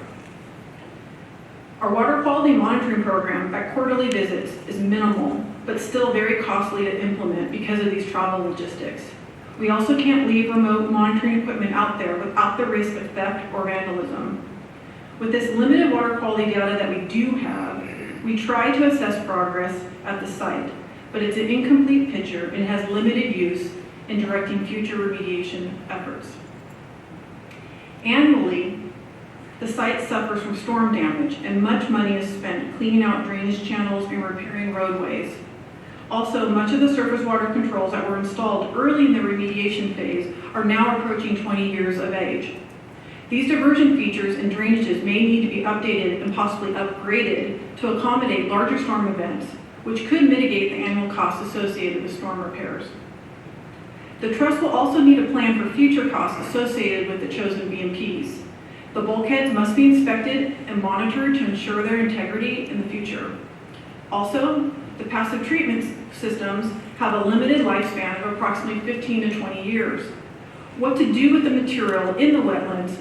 [SPEAKER 8] Our water quality monitoring program at quarterly visits is minimal, but still very costly to implement because of these travel logistics. We also can't leave remote monitoring equipment out there without the risk of theft or vandalism. With this limited water quality data that we do have, we try to assess progress at the site, but it's an incomplete picture and has limited use in directing future remediation efforts. Annually, the site suffers from storm damage, and much money is spent cleaning out drainage channels and repairing roadways. Also, much of the surface water controls that were installed early in the remediation phase are now approaching 20 years of age. These diversion features and drainages may need to be updated and possibly upgraded to accommodate larger storm events, which could mitigate the annual costs associated with storm repairs. The trust will also need a plan for future costs associated with the chosen BMPs. The bulkheads must be inspected and monitored to ensure their integrity in the future. Also, the passive treatment systems have a limited lifespan of approximately 15 to 20 years. What to do with the material in the wetlands,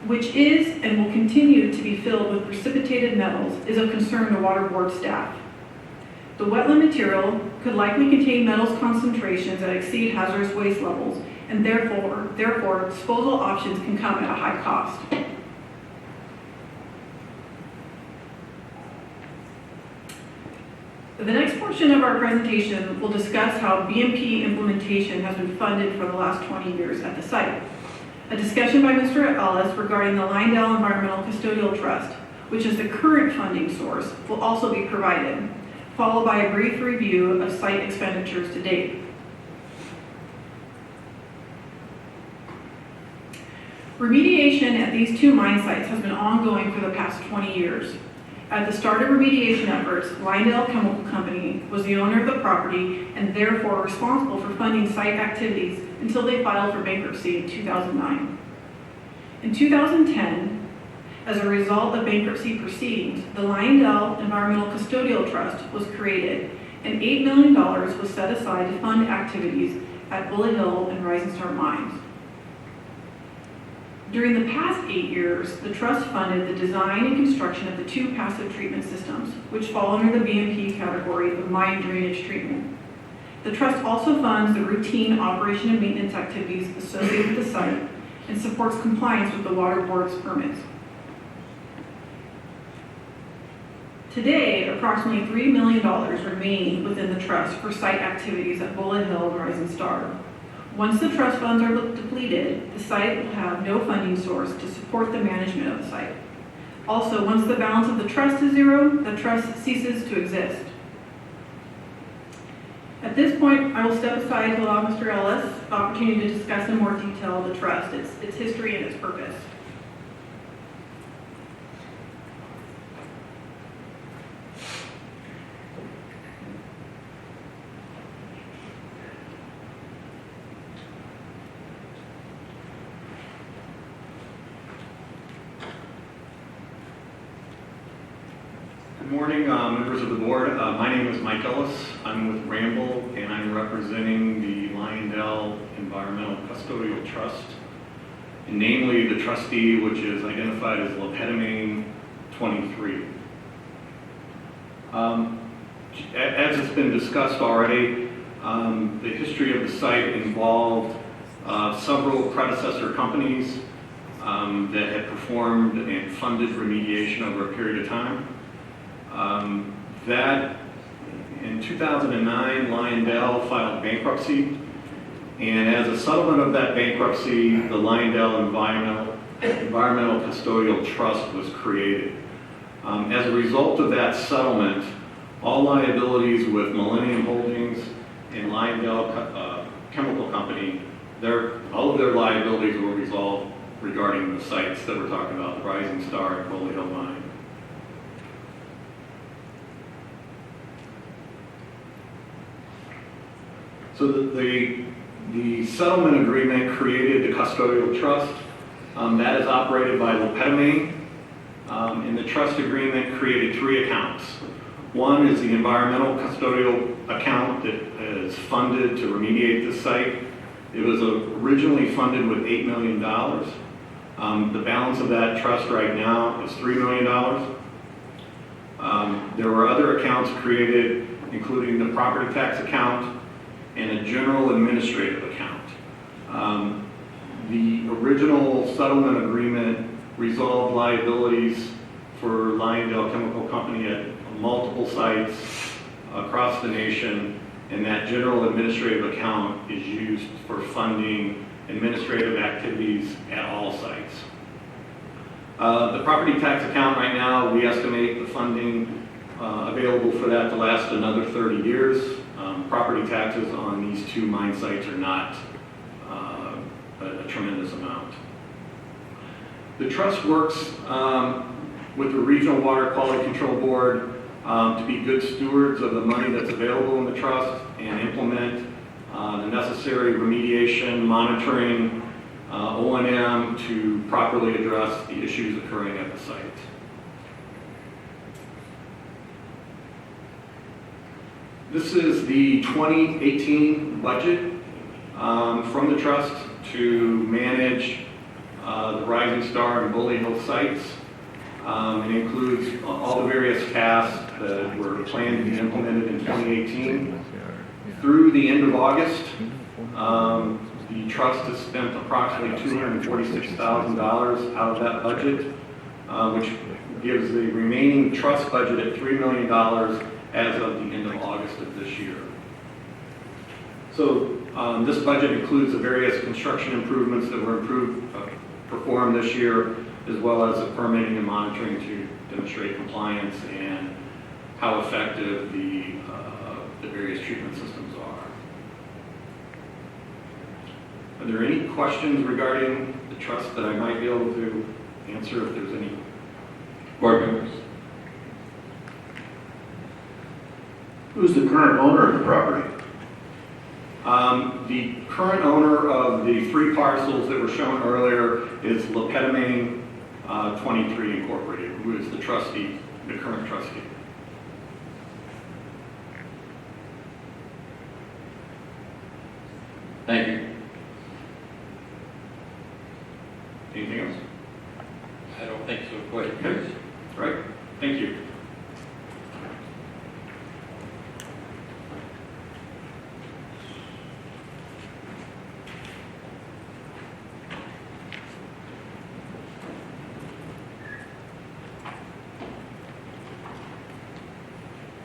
[SPEAKER 8] which is and will continue to be filled with precipitated metals, is of concern to Water Board staff. The wetland material could likely contain metals concentrations that exceed hazardous waste levels, and therefore disposal options can come at a high cost. The next portion of our presentation will discuss how BMP implementation has been funded for the last 20 years at the site. A discussion by Mr. Ellis regarding the Liondell Environmental Custodial Trust, which is the current funding source, will also be provided, followed by a brief review of site expenditures to date. Remediation at these two mine sites has been ongoing for the past 20 years. At the start of remediation efforts, Liondell Chemical Company was the owner of the property and therefore responsible for funding site activities until they filed for bankruptcy in 2009. In 2010, as a result of bankruptcy proceedings, the Liondell Environmental Custodial Trust was created and $8 million was set aside to fund activities at Bullet Hill and Rising Star mines. During the past 8 years, the trust funded the design and construction of the two passive treatment systems, which fall under the BMP category of mine drainage treatment. The trust also funds the routine operation and maintenance activities associated with the site and supports compliance with the Water Board's permits. Today, approximately $3 million remain within the trust for site activities at Bullet Hill and Rising Star. Once the trust funds are depleted, the site will have no funding source to support the management of the site. Also, once the balance of the trust is zero, the trust ceases to exist. At this point, I will step aside to allow Mr. Ellis the opportunity to discuss in more detail the trust, its history, and its purpose.
[SPEAKER 9] Good morning, members of the board. My name is Mike Ellis. I'm with Ramble, and I'm representing the Liondell Environmental Custodial Trust, and namely the trustee, which is identified as Lepetamine 23. As it's been discussed already, the history of the site involved several predecessor companies that had performed and funded remediation over a period of time. That in 2009, Liondell filed bankruptcy, and as a settlement of that bankruptcy, the Liondell Environmental Custodial Trust was created. As a result of that settlement, all liabilities with Millennium Holdings and Liondell Chemical Company, all of their liabilities were resolved regarding the sites that we're talking about, the Rising Star and Bullet Hill mine. So the settlement agreement created the custodial trust. That is operated by Lepetamine. And the trust agreement created 3 accounts. One is the environmental custodial account that is funded to remediate the site. It was originally funded with $8 million. The balance of that trust right now is $3 million. There were other accounts created, including the property tax account and a general administrative account. The original settlement agreement resolved liabilities for Liondell Chemical Company at multiple sites across the nation, and that general administrative account is used for funding administrative activities at all sites. The property tax account right now, we estimate the funding available for that to last another 30 years. Property taxes on these 2 mine sites are not a tremendous amount. The trust works with the Regional Water Quality Control Board to be good stewards of the money that's available in the trust and implement the necessary remediation, monitoring, O&M to properly address the issues occurring at the site. This is the 2018 budget from the trust to manage the Rising Star and Bully Hill sites. It includes all the various tasks that were planned to be implemented in 2018. Through the end of August, the trust has spent approximately $246,000 out of that budget, which gives the remaining trust budget at $3 million as of the end of August of this year. So this budget includes the various construction improvements that were performed this year, as well as the permitting and monitoring to demonstrate compliance and how effective the various treatment systems are. Are there any questions regarding the trust that I might be able to answer if there's any?
[SPEAKER 1] Board members?
[SPEAKER 5] Who's the current owner of the property?
[SPEAKER 9] The current owner of the 3 parcels that were shown earlier is Lepetamine 23 Incorporated, who is the trustee, the current trustee.
[SPEAKER 1] Thank you.
[SPEAKER 9] Anything else?
[SPEAKER 1] I don't think so. Go ahead,
[SPEAKER 9] Okay.
[SPEAKER 1] please.
[SPEAKER 9] All right. Thank you.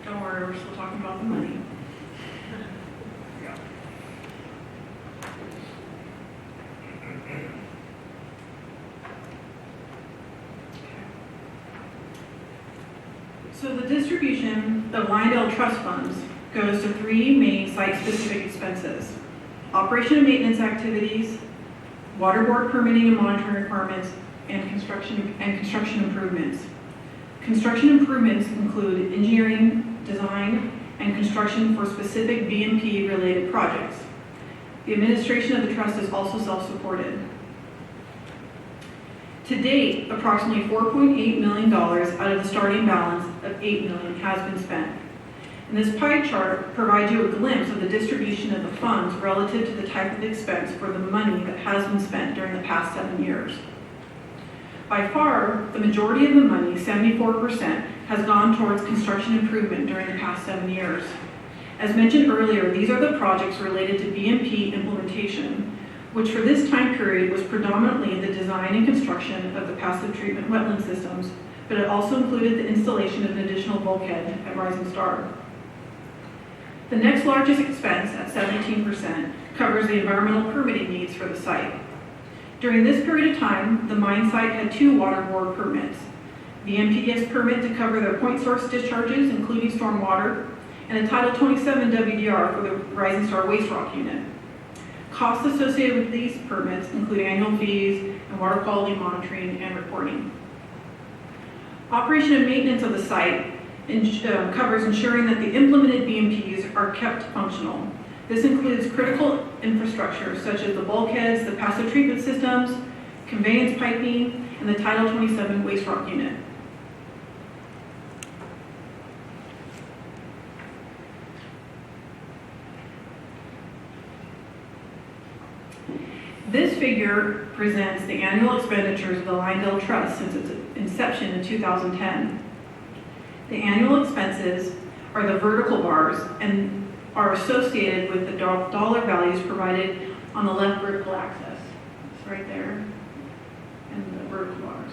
[SPEAKER 8] Don't worry, we're still talking about the money. So the distribution of Liondell trust funds goes to 3 main site-specific expenses: operation and maintenance activities, water board permitting and monitoring requirements, and construction improvements. Construction improvements include engineering, design, and construction for specific BMP related projects. The administration of the trust is also self-supported. To date, approximately $4.8 million out of the starting balance of $8 million has been spent. And this pie chart provides you a glimpse of the distribution of the funds relative to the type of expense for the money that has been spent during the past 7 years. By far, the majority of the money, 74%, has gone towards construction improvement during the past 7 years. As mentioned earlier, these are the projects related to BMP implementation, which for this time period was predominantly the design and construction of the passive treatment wetland systems, but it also included the installation of an additional bulkhead at Rising Star. The next largest expense, at 17%, covers the environmental permitting needs for the site. During this period of time, the mine site had 2 water board permits: the MPDS permit to cover their point source discharges, including stormwater, and a Title 27 WDR for the Rising Star waste rock unit. Costs associated with these permits include annual fees and water quality monitoring and reporting. Operation and maintenance of the site covers ensuring that the implemented BMPs are kept functional. This includes critical infrastructure such as the bulkheads, the passive treatment systems, conveyance piping, and the Title 27 waste rock unit. This figure presents the annual expenditures of the Liondell Trust since its inception in 2010. The annual expenses are the vertical bars and are associated with the dollar values provided on the left vertical axis. It's right there, and the vertical bars.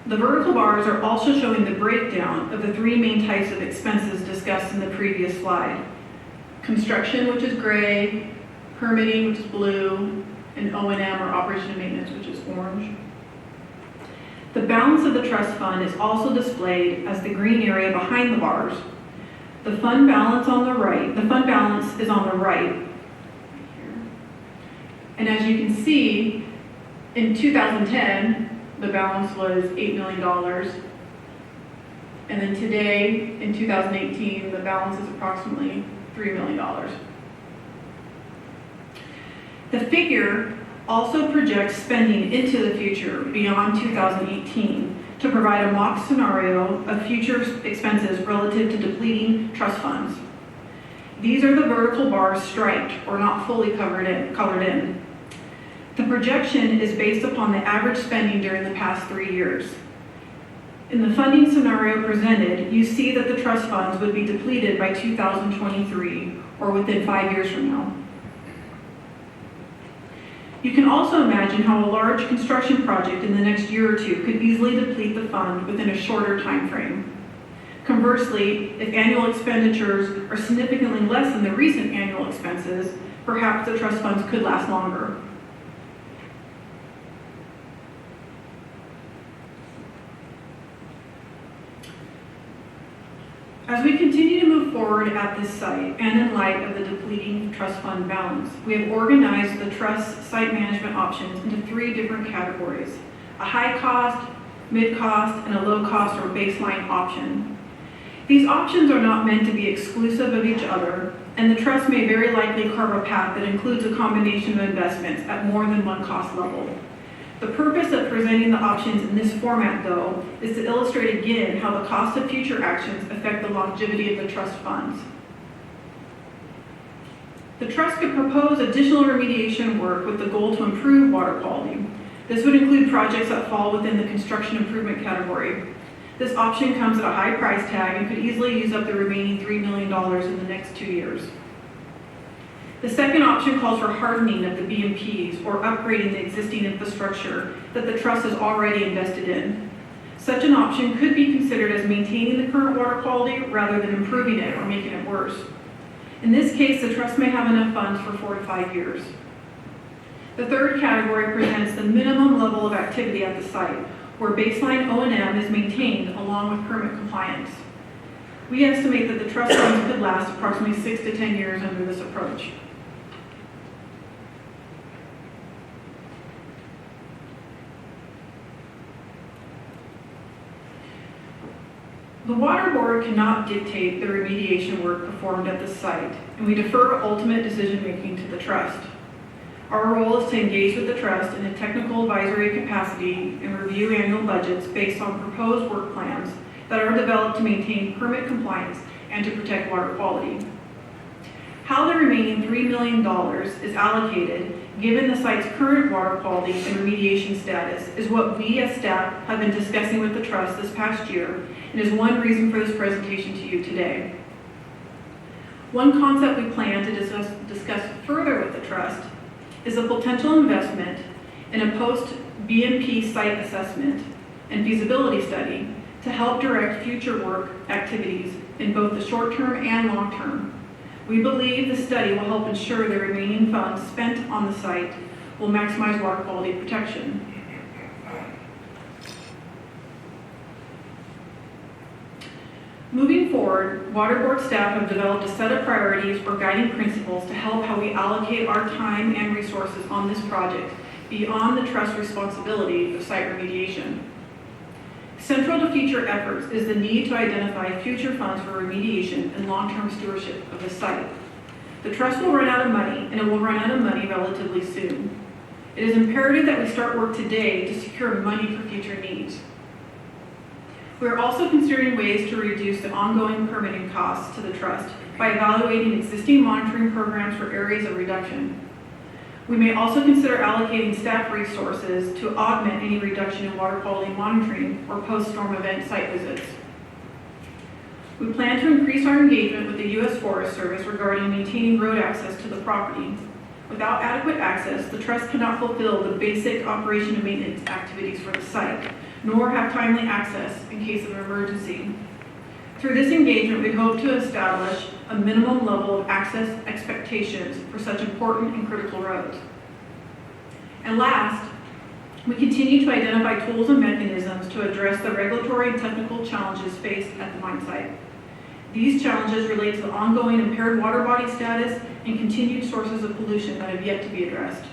[SPEAKER 8] The vertical bars are also showing the breakdown of the 3 main types of expenses discussed in the previous slide: construction, which is gray, permitting, which is blue, and O&M, or operation and maintenance, which is orange. The balance of the trust fund is also displayed as the green area behind the bars. The fund balance is on the right, here, And as you can see, in 2010, the balance was $8 million. And then today, in 2018, the balance is approximately $3 million. The figure also projects spending into the future beyond 2018 to provide a mock scenario of future expenses relative to depleting trust funds. These are the vertical bars striped or not fully colored in. The projection is based upon the average spending during the past 3 years. In the funding scenario presented, you see that the trust funds would be depleted by 2023 or within 5 years from now. You can also imagine how a large construction project in the next year or two could easily deplete the fund within a shorter time frame. Conversely, if annual expenditures are significantly less than the recent annual expenses, perhaps the trust funds could last longer. As we continue to move forward at this site and in light of the depleting trust fund balance, we have organized the trust site management options into 3 different categories: a high cost, mid cost, and a low cost or baseline option. These options are not meant to be exclusive of each other, and the trust may very likely carve a path that includes a combination of investments at more than one cost level. The purpose of presenting the options in this format, though, is to illustrate again how the cost of future actions affect the longevity of the trust funds. The trust could propose additional remediation work with the goal to improve water quality. This would include projects that fall within the construction improvement category. This option comes at a high price tag and could easily use up the remaining $3 million in the next 2 years. The second option calls for hardening of the BMPs or upgrading the existing infrastructure that the trust has already invested in. Such an option could be considered as maintaining the current water quality rather than improving it or making it worse. In this case, the trust may have enough funds for 4 to 5 years. The third category presents the minimum level of activity at the site, where baseline O&M is maintained along with permit compliance. We estimate that the trust funds could last approximately 6 to 10 years under this approach. The Water Board cannot dictate the remediation work performed at the site, and we defer ultimate decision-making to the trust. Our role is to engage with the trust in a technical advisory capacity and review annual budgets based on proposed work plans that are developed to maintain permit compliance and to protect water quality. How the remaining $3 million is allocated, given the site's current water quality and remediation status, is what we as staff have been discussing with the trust this past year and is one reason for this presentation to you today. One concept we plan to discuss further with the trust is a potential investment in a post-BMP site assessment and feasibility study to help direct future work activities in both the short term and long term. We believe the study will help ensure the remaining funds spent on the site will maximize water quality protection. Moving forward, Water Board staff have developed a set of priorities or guiding principles to help how we allocate our time and resources on this project beyond the trust responsibility of site remediation. Central to future efforts is the need to identify future funds for remediation and long-term stewardship of the site. The trust will run out of money, and it will run out of money relatively soon. It is imperative that we start work today to secure money for future needs. We are also considering ways to reduce the ongoing permitting costs to the trust by evaluating existing monitoring programs for areas of reduction. We may also consider allocating staff resources to augment any reduction in water quality monitoring or post-storm event site visits. We plan to increase our engagement with the U.S. Forest Service regarding maintaining road access to the property. Without adequate access, the trust cannot fulfill the basic operation and maintenance activities for the site, nor have timely access in case of an emergency. Through this engagement, we hope to establish a minimum level of access expectations for such important and critical roads. And last, we continue to identify tools and mechanisms to address the regulatory and technical challenges faced at the mine site. These challenges relate to the ongoing impaired water body status and continued sources of pollution that have yet to be addressed.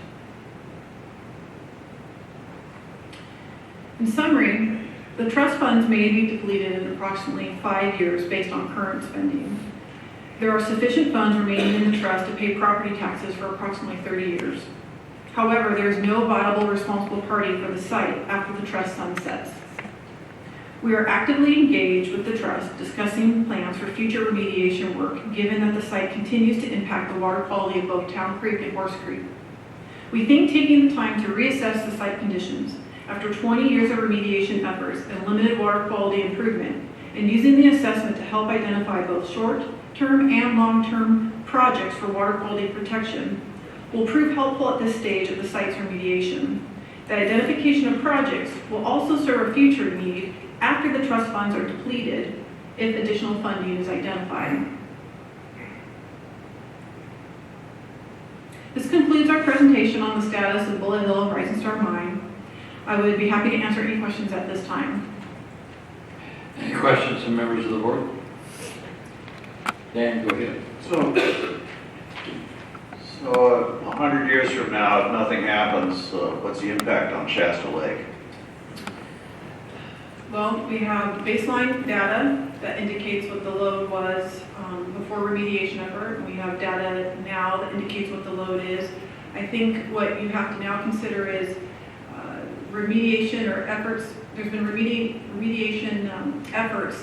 [SPEAKER 8] In summary, the trust funds may be depleted in approximately 5 years based on current spending. There are sufficient funds remaining in the trust to pay property taxes for approximately 30 years. However, there is no viable responsible party for the site after the trust sunsets. We are actively engaged with the trust discussing plans for future remediation work, given that the site continues to impact the water quality of both Town Creek and Horse Creek. We think taking the time to reassess the site conditions after 20 years of remediation efforts and limited water quality improvement, and using the assessment to help identify both short-term and long-term projects for water quality protection will prove helpful at this stage of the site's remediation. The identification of projects will also serve a future need after the trust funds are depleted if additional funding is identified. This concludes our presentation on the status of Bullet Hill and Rising Star Mine. I would be happy to answer any questions at this time.
[SPEAKER 1] Any questions from members of the board? Dan, go ahead.
[SPEAKER 11] So 100 years from now, if nothing happens, what's the impact on Shasta Lake?
[SPEAKER 8] Well, we have baseline data that indicates what the load was before remediation effort. We have data now that indicates what the load is. I think what you have to now consider is remediation or efforts. There's been remediation efforts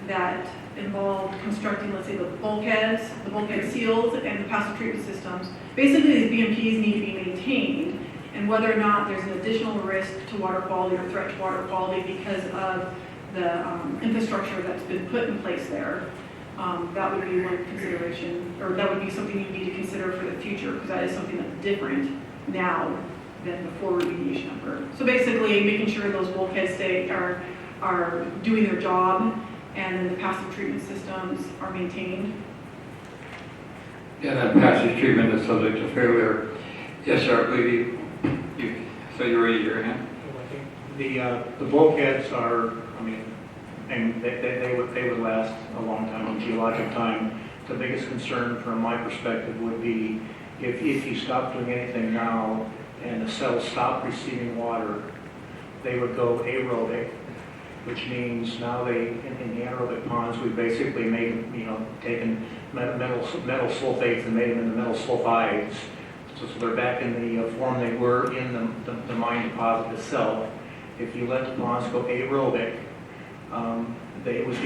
[SPEAKER 8] that involve constructing, let's say, the bulkhead seals, and the passive treatment systems. Basically, these BMPs need to be maintained, and whether or not there's an additional risk to water quality or threat to water quality because of the infrastructure that's been put in place there, that would be one consideration, or that would be something you need to consider for the future, because that is something that's different now than before remediation effort. So basically, making sure those bulkheads are doing their job, and then the passive treatment systems are maintained.
[SPEAKER 1] Yeah, that passive treatment is subject to failure. Yes, sir, I believe so you're ready to your hand?
[SPEAKER 9] The bulkheads are, and they would last a long time in geologic time. The biggest concern from my perspective would be if you stop doing anything now and the cells stop receiving water, they would go aerobic, which means now in the anaerobic ponds, we basically made, taken metal sulfates and made them into metal sulfides. So they're back in the form they were in the mine deposit itself. If you let the ponds go aerobic, they would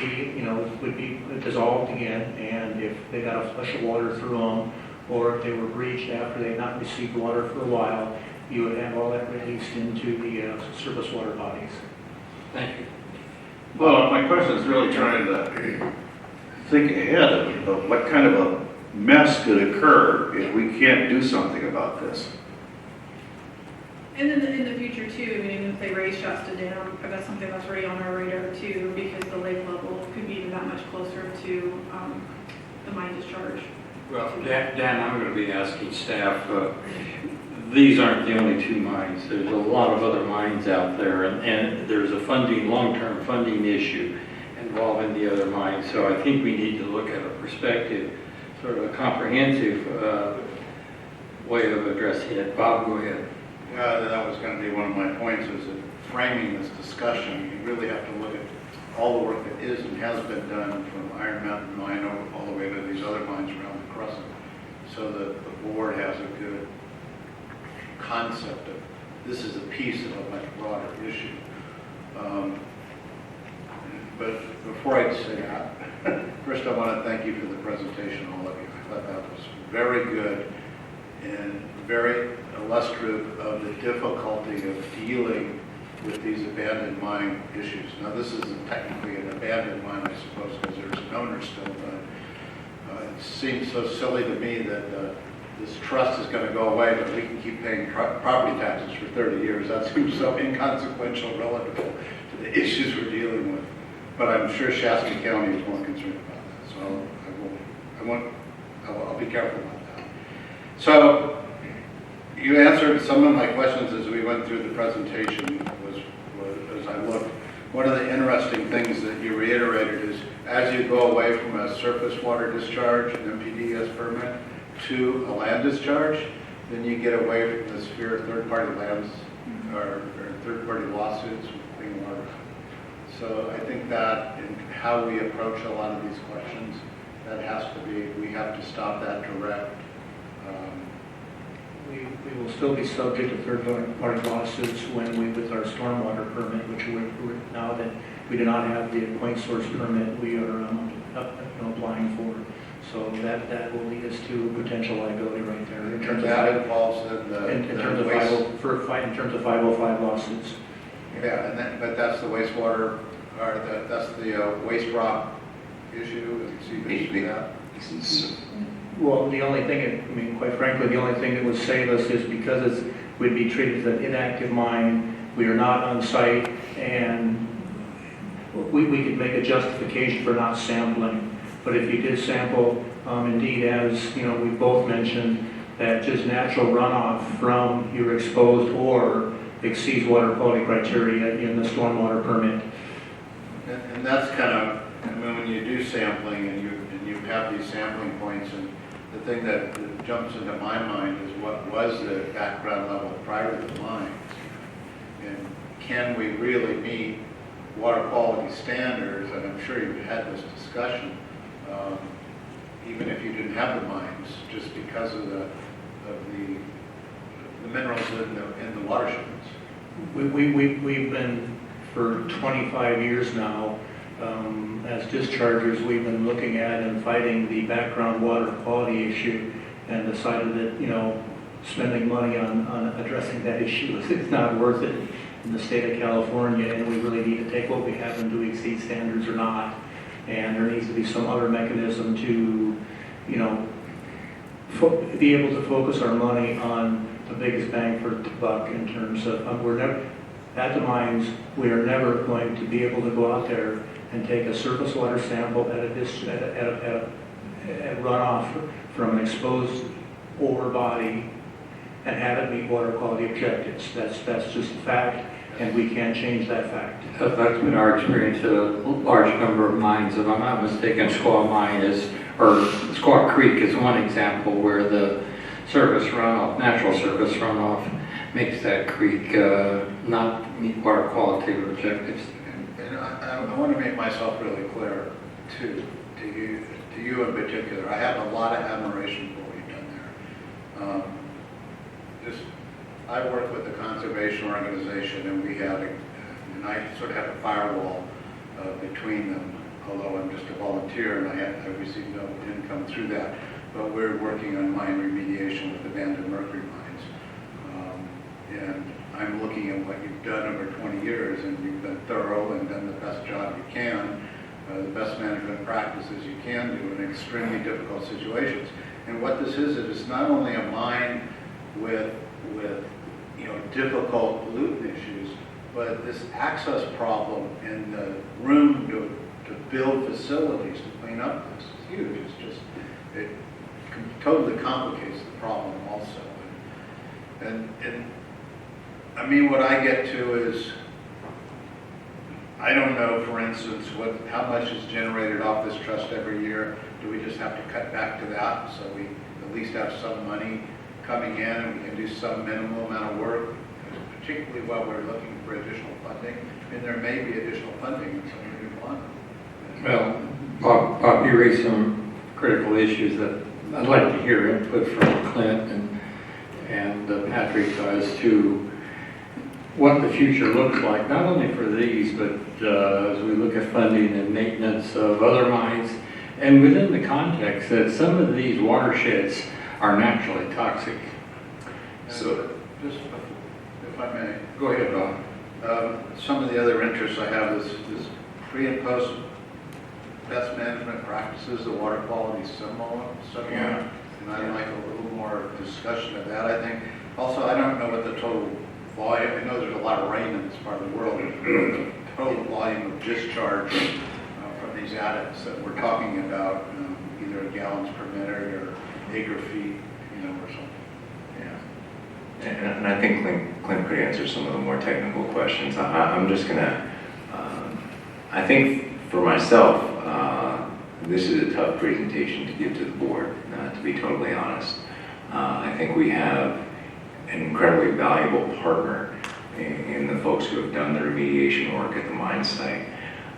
[SPEAKER 9] be dissolved again, and if they got a flush of water through them, or if they were breached after they had not received water for a while, you would have all that released into the surface water bodies.
[SPEAKER 1] Thank you.
[SPEAKER 11] Well, my question is really trying to think ahead of what kind of a mess could occur if we can't do something about this.
[SPEAKER 8] And in the future too, if they raise Shasta Dam, that's something that's already on our radar too, because the lake level could be that much closer to the mine discharge.
[SPEAKER 1] Well, Dan, I'm going to be asking staff, these aren't the only two mines. There's a lot of other mines out there, and there's a long-term funding issue involving the other mines. So I think we need to look at a perspective, sort of a comprehensive way of addressing it. Bob, go ahead.
[SPEAKER 5] Yeah, that was going to be one of my points, is that framing this discussion, you really have to look at all the work that is and has been done from Iron Mountain Mine all the way to these other mines around the Crescent, so that the board has a good concept of this is a piece of a much broader issue. But before I say that, first I want to thank you for the presentation, all of you. I thought that was very good and very illustrative of the difficulty of dealing with these abandoned mine issues. Now, this isn't technically an abandoned mine, I suppose, because there's an owner still, but it seems so silly to me that this trust is going to go away, but we can keep paying property taxes for 30 years. That seems so inconsequential relative to the issues we're dealing with. But I'm sure Shasta County is more concerned about that, so I'll be careful about that. So, you answered some of my questions as we went through the presentation. As I looked, one of the interesting things that you reiterated is as you go away from a surface water discharge, an MPDS permit, to a land discharge, then you get away from this fear of third-party lands or third-party lawsuits So I think that in how we approach a lot of these questions, that has to be, we have to stop that direct.
[SPEAKER 9] We will still be subject to third-party lawsuits when we, with our stormwater permit, which we're now that we do not have the point source permit, we are applying for. So that will lead us to potential liability right there in terms of
[SPEAKER 5] That involves the
[SPEAKER 9] in terms of
[SPEAKER 5] waste.
[SPEAKER 9] in terms of 505 lawsuits.
[SPEAKER 5] Yeah, and then, but that's the wastewater, or that's the waste rock issue, and see that.
[SPEAKER 9] Well, the only thing, I mean, quite frankly, the only thing that would save us is because we'd be treated as an inactive mine, we are not on site, and we could make a justification for not sampling. But if you did sample, indeed, as you know, we both mentioned, that just natural runoff from your exposed ore exceeds water quality criteria in the stormwater permit.
[SPEAKER 5] And that's kind of, I mean, when you do sampling and you have these sampling points, and the thing that jumps into my mind is what was the background level prior to the mines? And can we really meet water quality standards? And I'm sure you've had this discussion, even if you didn't have the mines, just because of the minerals in the watersheds.
[SPEAKER 9] We've been, for 25 years now, as dischargers, we've been looking at and fighting the background water quality issue, and decided that, you know, spending money on addressing that issue is not worth it in the state of California, and we really need to take what we have and do we exceed standards or not. And there needs to be some other mechanism to, you know, be able to focus our money on the biggest bang for the buck in terms of, we're never, at the mines, we are never going to be able to go out there and take a surface water sample at a runoff from an exposed ore body and have it meet water quality objectives. That's just a fact, and we can't change that fact.
[SPEAKER 1] That's been our experience at a large number of mines. If I'm not mistaken, Squaw Mine or Squaw Creek is one example where the surface runoff, natural surface runoff, makes that creek not meet water quality objectives.
[SPEAKER 5] And I want to make myself really clear to you in particular. I have a lot of admiration for what you've done there. I work with the conservation organization, and and I sort of have a firewall between them, although I'm just a volunteer and I receive no income through that. But we're working on mine remediation with abandoned mercury mines. And I'm looking at what you've done over 20 years, and you've been thorough and done the best job you can, the best management practices you can do in extremely difficult situations. And what this is, it is not only a mine with difficult pollutant issues, but this access problem and the room to build facilities to clean up this is huge. It's just, it totally complicates the problem also. And I mean, what I get to is, I don't know, for instance, how much is generated off this trust every year. Do we just have to cut back to that so we at least have some money coming in and we can do some minimal amount of work, particularly while we're looking for additional funding? And there may be additional funding in some of the plan.
[SPEAKER 1] Well, Bob, you raised some critical issues that I'd like to hear input from Clint and Patrick as to what the future looks like, not only for these, but as we look at funding and maintenance of other mines, and within the context that some of these watersheds are naturally toxic.
[SPEAKER 5] So, just if I may.
[SPEAKER 1] Go ahead, Bob.
[SPEAKER 5] Some of the other interests I have is pre and post best management practices, the water quality similar.
[SPEAKER 1] Yeah.
[SPEAKER 5] And I'd like a little more discussion of that. I think, also, I don't know what the total volume, I know there's a lot of rain in this part of the world, the total volume of discharge from these adits that we're talking about, either gallons per minute or acre feet, or something.
[SPEAKER 2] Yeah. And I think Clint could answer some of the more technical questions. I'm just gonna, I think for myself, this is a tough presentation to give to the board, to be totally honest. I think we have an incredibly valuable partner in the folks who have done the remediation work at the mine site.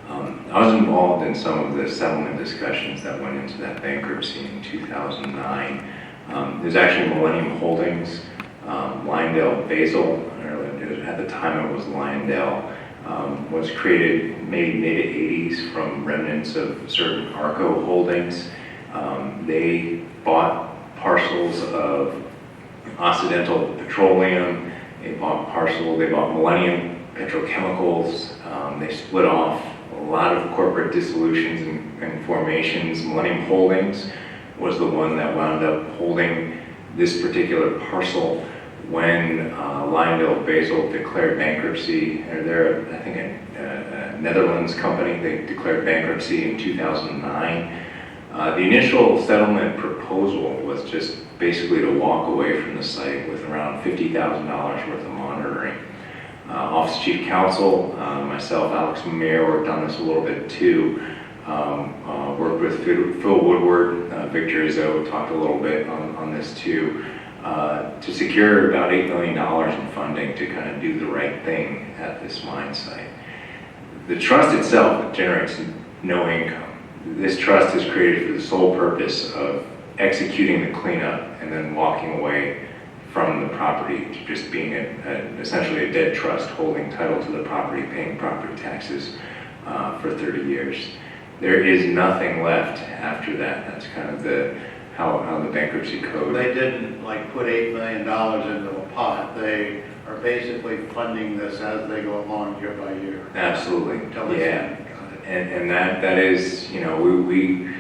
[SPEAKER 2] I was involved in some of the settlement discussions that went into that bankruptcy in 2009. There's actually Millennium Holdings, Liondell Basel, at the time it was Liondell, was created maybe mid-80s from remnants of certain Arco holdings. They bought parcels of Occidental Petroleum, they bought Millennium Petrochemicals, they split off a lot of corporate dissolutions and formations. Millennium Holdings was the one that wound up holding this particular parcel when Liondell Basel declared bankruptcy. They're, I think, a Netherlands company. They declared bankruptcy in 2009. The initial settlement proposal was just basically to walk away from the site with around $50,000 worth of monitoring. Office Chief Counsel, myself, Alex Mayer, worked on this a little bit too. Worked with Phil Woodward, Victor Izzo talked a little bit on this too, to secure about $8 million in funding to kind of do the right thing at this mine site. The trust itself generates no income. This trust is created for the sole purpose of executing the cleanup and then walking away from the property to just being essentially a dead trust holding title to the property, paying property taxes for 30 years. There is nothing left after that. That's kind of how the bankruptcy code.
[SPEAKER 5] They didn't like put $8 million into a pot. They are basically funding this as they go along year by year.
[SPEAKER 2] Absolutely,
[SPEAKER 5] Until it's
[SPEAKER 2] yeah.
[SPEAKER 5] done.
[SPEAKER 2] And that is, you know, we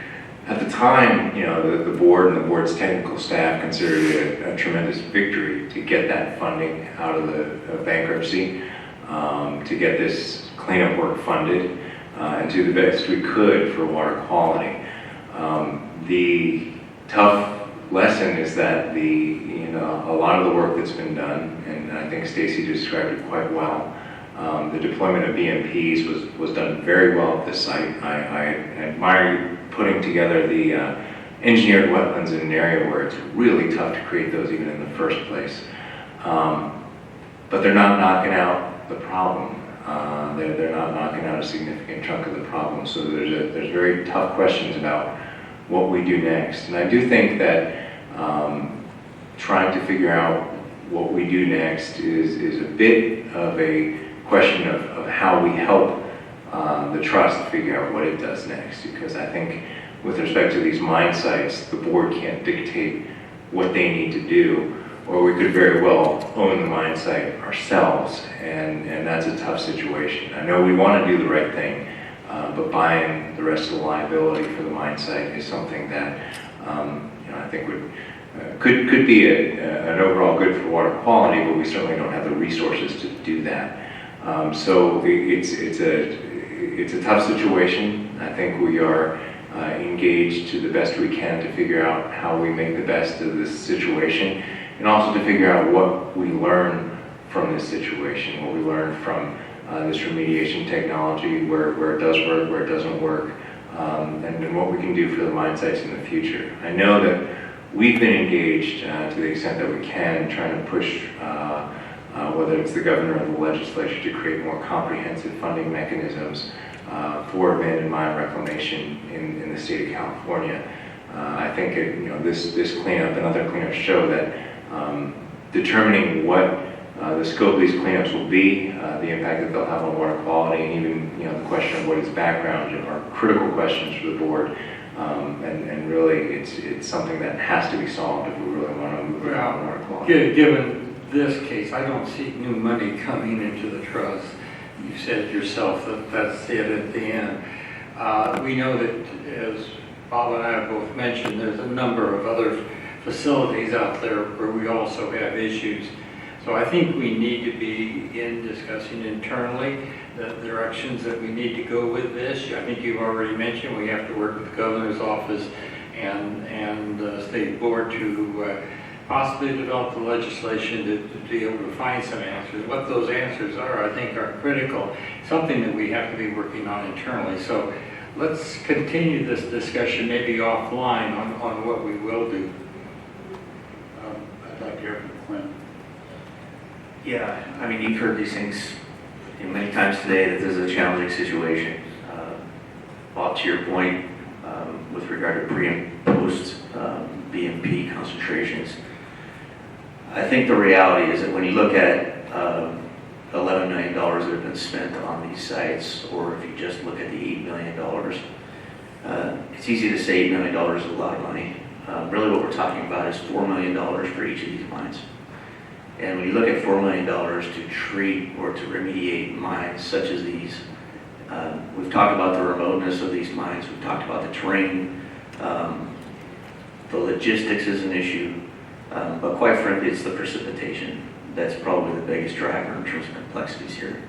[SPEAKER 2] at the time, you know, the board and the board's technical staff considered it a tremendous victory to get that funding out of the bankruptcy, to get this cleanup work funded, and do the best we could for water quality. The tough lesson is that a lot of the work that's been done, and I think Stacy described it quite well. The deployment of BMPs was done very well at this site. I admire you putting together the engineered wetlands in an area where it's really tough to create those even in the first place. But they're not knocking out the problem. They're not knocking out a significant chunk of the problem. So there's very tough questions about what we do next. And I do think that trying to figure out what we do next is a bit of a question of how we help the trust figure out what it does next. Because I think with respect to these mine sites, the board can't dictate what they need to do, or we could very well own the mine site ourselves, and that's a tough situation. I know we want to do the right thing, but buying the rest of the liability for the mine site is something that I think could be an overall good for water quality, but we certainly don't have the resources to do that. So it's a tough situation. I think we are engaged to the best we can to figure out how we make the best of this situation, and also to figure out what we learn from this situation, what we learn from this remediation technology, where it does work, where it doesn't work, and what we can do for the mine sites in the future. I know that we've been engaged to the extent that we can, trying to push whether it's the governor or the legislature to create more comprehensive funding mechanisms for abandoned mine reclamation in the state of California. I think this cleanup and other cleanups show that determining what the scope of these cleanups will be, the impact that they'll have on water quality, and even the question of what is background are critical questions for the board. And really, it's something that has to be solved if we really want to move on water quality.
[SPEAKER 1] Given this case, I don't see new money coming into the trust. You said yourself that that's it at the end. We know that, as Bob and I have both mentioned, there's a number of other facilities out there where we also have issues. So I think we need to be discussing internally the directions that we need to go with this. I think you've already mentioned we have to work with the governor's office and the state board to possibly develop the legislation to be able to find some answers. What those answers are, I think, are critical, something that we have to be working on internally. So let's continue this discussion maybe offline on what we will do.
[SPEAKER 5] I'd like to hear from Quinn.
[SPEAKER 3] Yeah, I mean, you've heard these things many times today, that this is a challenging situation. Bob, to your point, with regard to pre and post BMP concentrations, I think the reality is that when you look at $11 million that have been spent on these sites, or if you just look at the $8 million, it's easy to say $8 million is a lot of money. Really what we're talking about is $4 million for each of these mines. And when you look at $4 million to treat or to remediate mines such as these, we've talked about the remoteness of these mines, we've talked about the terrain, the logistics is an issue, but quite frankly, it's the precipitation that's probably the biggest driver in terms of complexities here.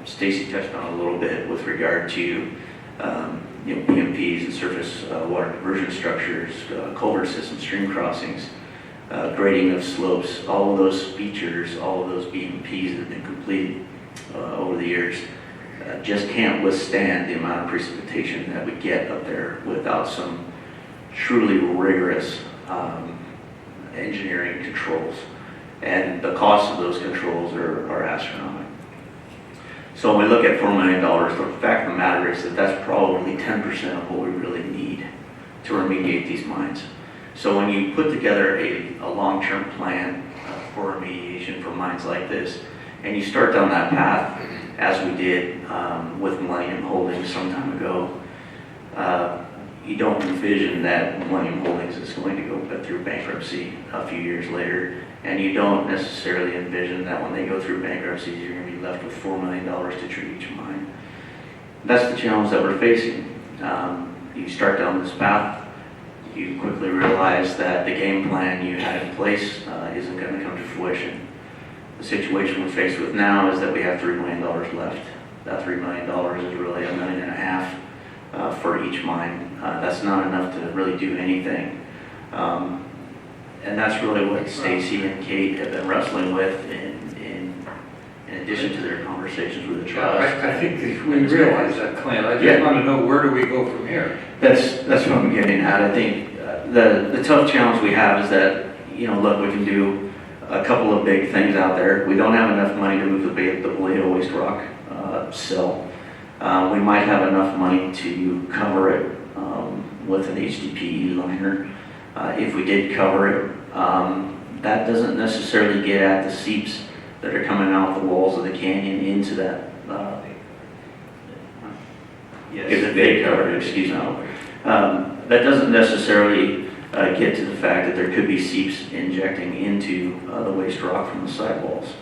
[SPEAKER 3] Stacy touched on a little bit with regard to PMPs and surface water diversion structures, culvert systems, stream crossings, grading of slopes, all of those features, all of those BMPs that have been completed over the years just can't withstand the amount of precipitation that we get up there without some truly rigorous engineering controls. And the cost of those controls are astronomical. So when we look at $4 million, the fact of the matter is that that's probably 10% of what we really need to remediate these mines. So when you put together a long-term plan for remediation for mines like this, and you start down that path, as we did with Millennium Holdings some time ago, you don't envision that Millennium Holdings is going to go through bankruptcy a few years later, and you don't necessarily envision that when they go through bankruptcy, you're going to be left with $4 million to treat each mine. That's the challenge that we're facing. You start down this path, you quickly realize that the game plan you had in place isn't going to come to fruition. The situation we're faced with now is that we have $3 million left. That $3 million is really $1.5 million for each mine. That's not enough to really do anything. And that's really what Stacy and Kate have been wrestling with in addition to their conversations with the trust.
[SPEAKER 1] I think we realize that, Clint. I just want to know, where do we go from here?
[SPEAKER 3] That's what I'm getting at. I think the tough challenge we have is that, look, we can do a couple of big things out there. We don't have enough money to move the Vallejo waste rock sill. We might have enough money to cover it with an HDPE liner. If we did cover it, that doesn't necessarily get at the seeps that are coming out the walls of the canyon into that. If they cover it, excuse me. That doesn't necessarily get to the fact that there could be seeps injecting into the waste rock from the sidewalls.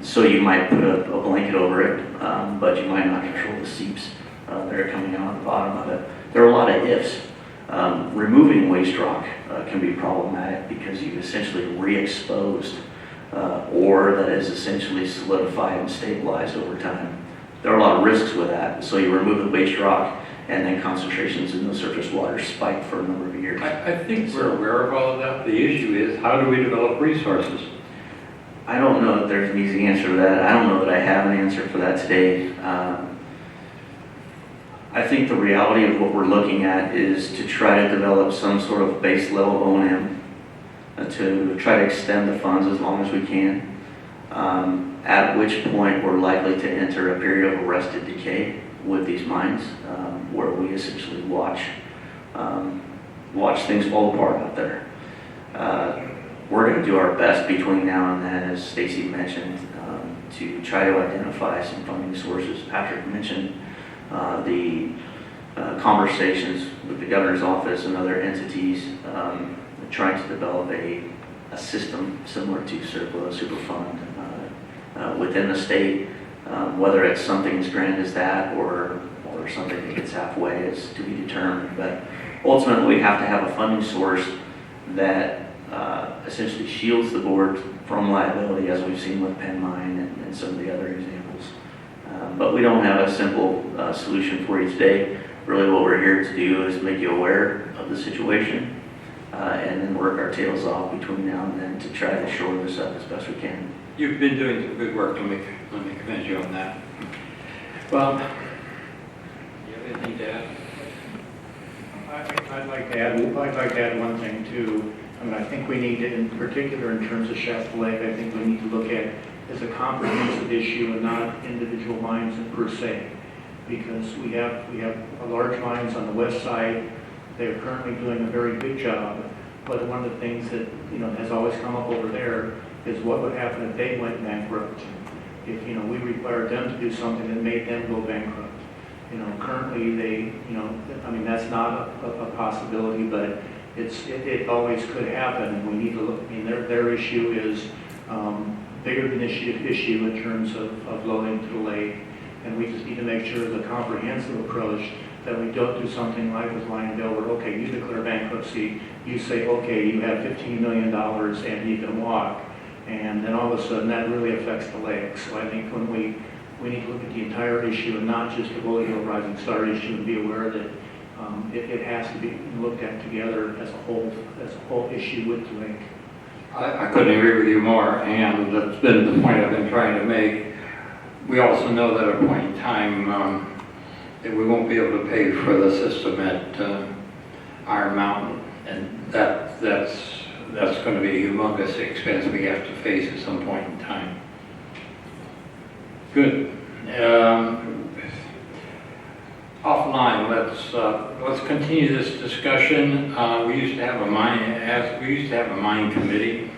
[SPEAKER 3] So you might put a blanket over it, but you might not control the seeps that are coming out at the bottom of it. There are a lot of ifs. Removing waste rock can be problematic because you've essentially re-exposed ore that is essentially solidified and stabilized over time. There are a lot of risks with that. So you remove the waste rock, and then concentrations in the surface water spike for a number of years.
[SPEAKER 1] I think we're aware of all of that. The issue is, how do we develop resources?
[SPEAKER 3] I don't know that there's an easy answer to that. I don't know that I have an answer for that today. I think the reality of what we're looking at is to try to develop some sort of base level O&M to try to extend the funds as long as we can, at which point we're likely to enter a period of arrested decay with these mines, where we essentially watch things fall apart out there. We're going to do our best between now and then, as Stacy mentioned, to try to identify some funding sources. Patrick mentioned the conversations with the governor's office and other entities, trying to develop a system similar to CERCLA, Superfund, within the state. Whether it's something as grand as that or something that gets halfway is to be determined. But ultimately, we have to have a funding source that essentially shields the board from liability, as we've seen with Penn Mine and some of the other examples. But we don't have a simple solution for you today. Really what we're here to do is make you aware of the situation and then work our tails off between now and then to try to shore this up as best we can.
[SPEAKER 1] You've been doing some good work. Let me commend you on that. Well, you have anything to add?
[SPEAKER 9] I'd like to add one thing too. I think we need to, in particular in terms of Shasta Lake, I think we need to look at as a comprehensive issue and not individual mines per se. because we have large mines on the west side. They're currently doing a very good job, but one of the things that, has always come up over there is what would happen if they went bankrupt? If, we required them to do something that made them go bankrupt. Currently they, that's not a possibility, but it always could happen, and we need to look, their issue is bigger than issue in terms of loading to the lake, and we just need to make sure the comprehensive approach that we don't do something like with Liondell where, okay, you declare bankruptcy, you say, okay, you have $15 million and you can walk, and then all of a sudden that really affects the lake. So I think when we need to look at the entire issue and not just the Bullet Hill Rising Star issue, and be aware that it has to be looked at together as a whole issue with the lake.
[SPEAKER 1] I couldn't agree with you more, and that's been the point I've been trying to make. We also know that at a point in time that we won't be able to pay for the system at Iron Mountain, and that's going to be a humongous expense we have to face at some point in time. Good. Offline, let's continue this discussion. We used to have a mine committee.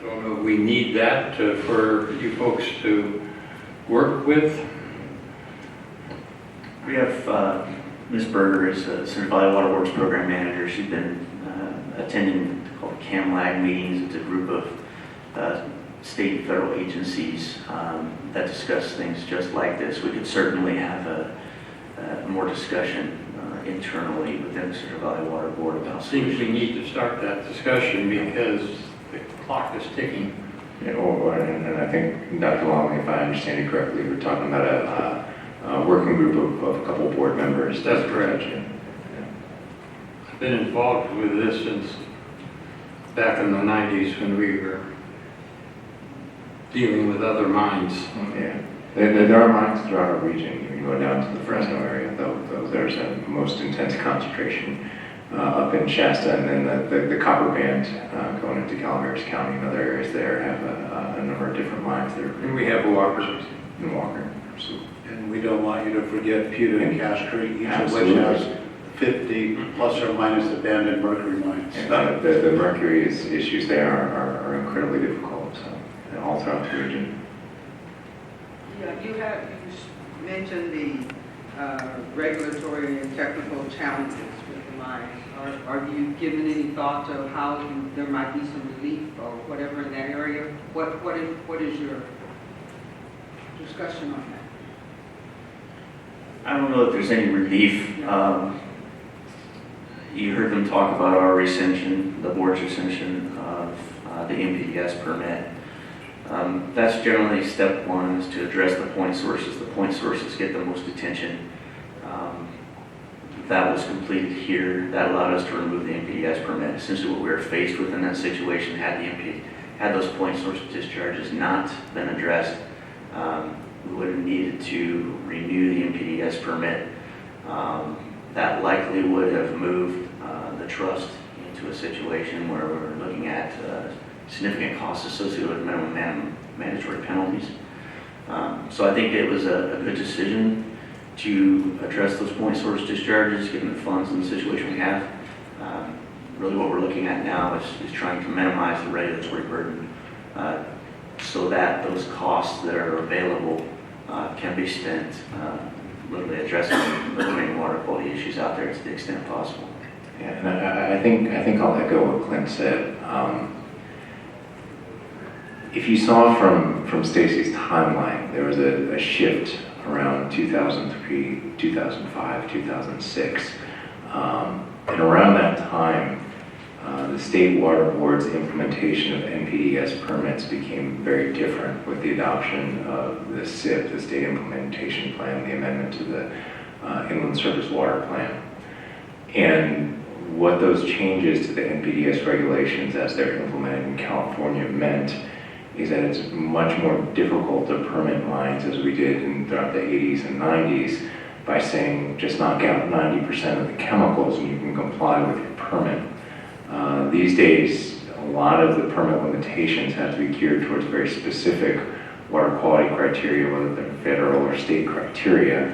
[SPEAKER 1] Don't know if we need that for you folks to work with.
[SPEAKER 3] We have Ms. Berger is Central Valley Water Works Program Manager. She's been attending called CAMLAG meetings. It's a group of state and federal agencies that discuss things just like this. We could certainly have more discussion internally within the Central Valley Water Board about
[SPEAKER 1] I think we need to start that discussion because the clock is ticking.
[SPEAKER 2] Yeah, and I think, Dr. Long, if I understand you correctly, we're talking about a working group of a couple board members.
[SPEAKER 1] That's correct. I've been involved with this since back in the 90s when we were dealing with other mines.
[SPEAKER 2] Yeah, there are mines throughout our region. You can go down to the Fresno area, though there's a most intense concentration up in Shasta, and then the copper band going into Calaveras County and other areas there have a number of different mines there.
[SPEAKER 1] And we have Walker.
[SPEAKER 2] In Walker, absolutely.
[SPEAKER 5] And we don't want you to forget Pewter and Cache Creek, each of which
[SPEAKER 2] Absolutely.
[SPEAKER 5] has 50 plus or minus abandoned mercury mines.
[SPEAKER 2] And the mercury issues there are incredibly difficult, so all throughout the region.
[SPEAKER 7] Yeah, you mentioned the regulatory and technical challenges with the mines. Are you given any thought of how there might be some relief or whatever in that area? What is your discussion on that?
[SPEAKER 3] I don't know if there's any relief. You heard them talk about our rescission, the board's rescission of the MPDS permit. That's generally step one, is to address the point sources. The point sources get the most attention. That was completed here. That allowed us to remove the MPDS permit. Essentially what we were faced with in that situation, had those point source discharges not been addressed, we would have needed to renew the MPDS permit. That likely would have moved the trust into a situation where we're looking at significant costs associated with minimum mandatory penalties. So I think it was a good decision to address those point source discharges, given the funds and the situation we have. Really what we're looking at now is trying to minimize the regulatory burden so that those costs that are available can be spent literally addressing the living water quality issues out there to the extent possible.
[SPEAKER 2] Yeah, and I think I'll echo what Clint said. If you saw from Stacy's timeline, there was a shift around 2003, 2005, 2006. And around that time, the state water board's implementation of NPDES permits became very different with the adoption of the SIP, the State Implementation Plan, the amendment to the Inland Surface Water Plan. And what those changes to the NPDES regulations as they're implemented in California meant is that it's much more difficult to permit mines as we did throughout the 80s and 90s by saying just knock out 90% of the chemicals and you can comply with your permit. These days, a lot of the permit limitations have to be geared towards very specific water quality criteria, whether they're federal or state criteria.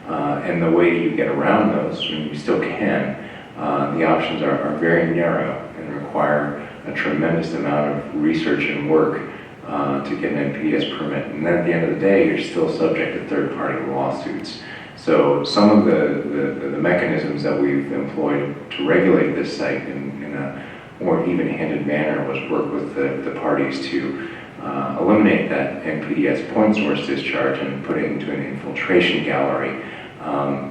[SPEAKER 2] And the way you get around those, and you still can, the options are very narrow and require a tremendous amount of research and work to get an NPDES permit. And then at the end of the day, you're still subject to third-party lawsuits. So some of the mechanisms that we've employed to regulate this site in a more even-handed manner was work with the parties to eliminate that NPDES point source discharge and put it into an infiltration gallery. And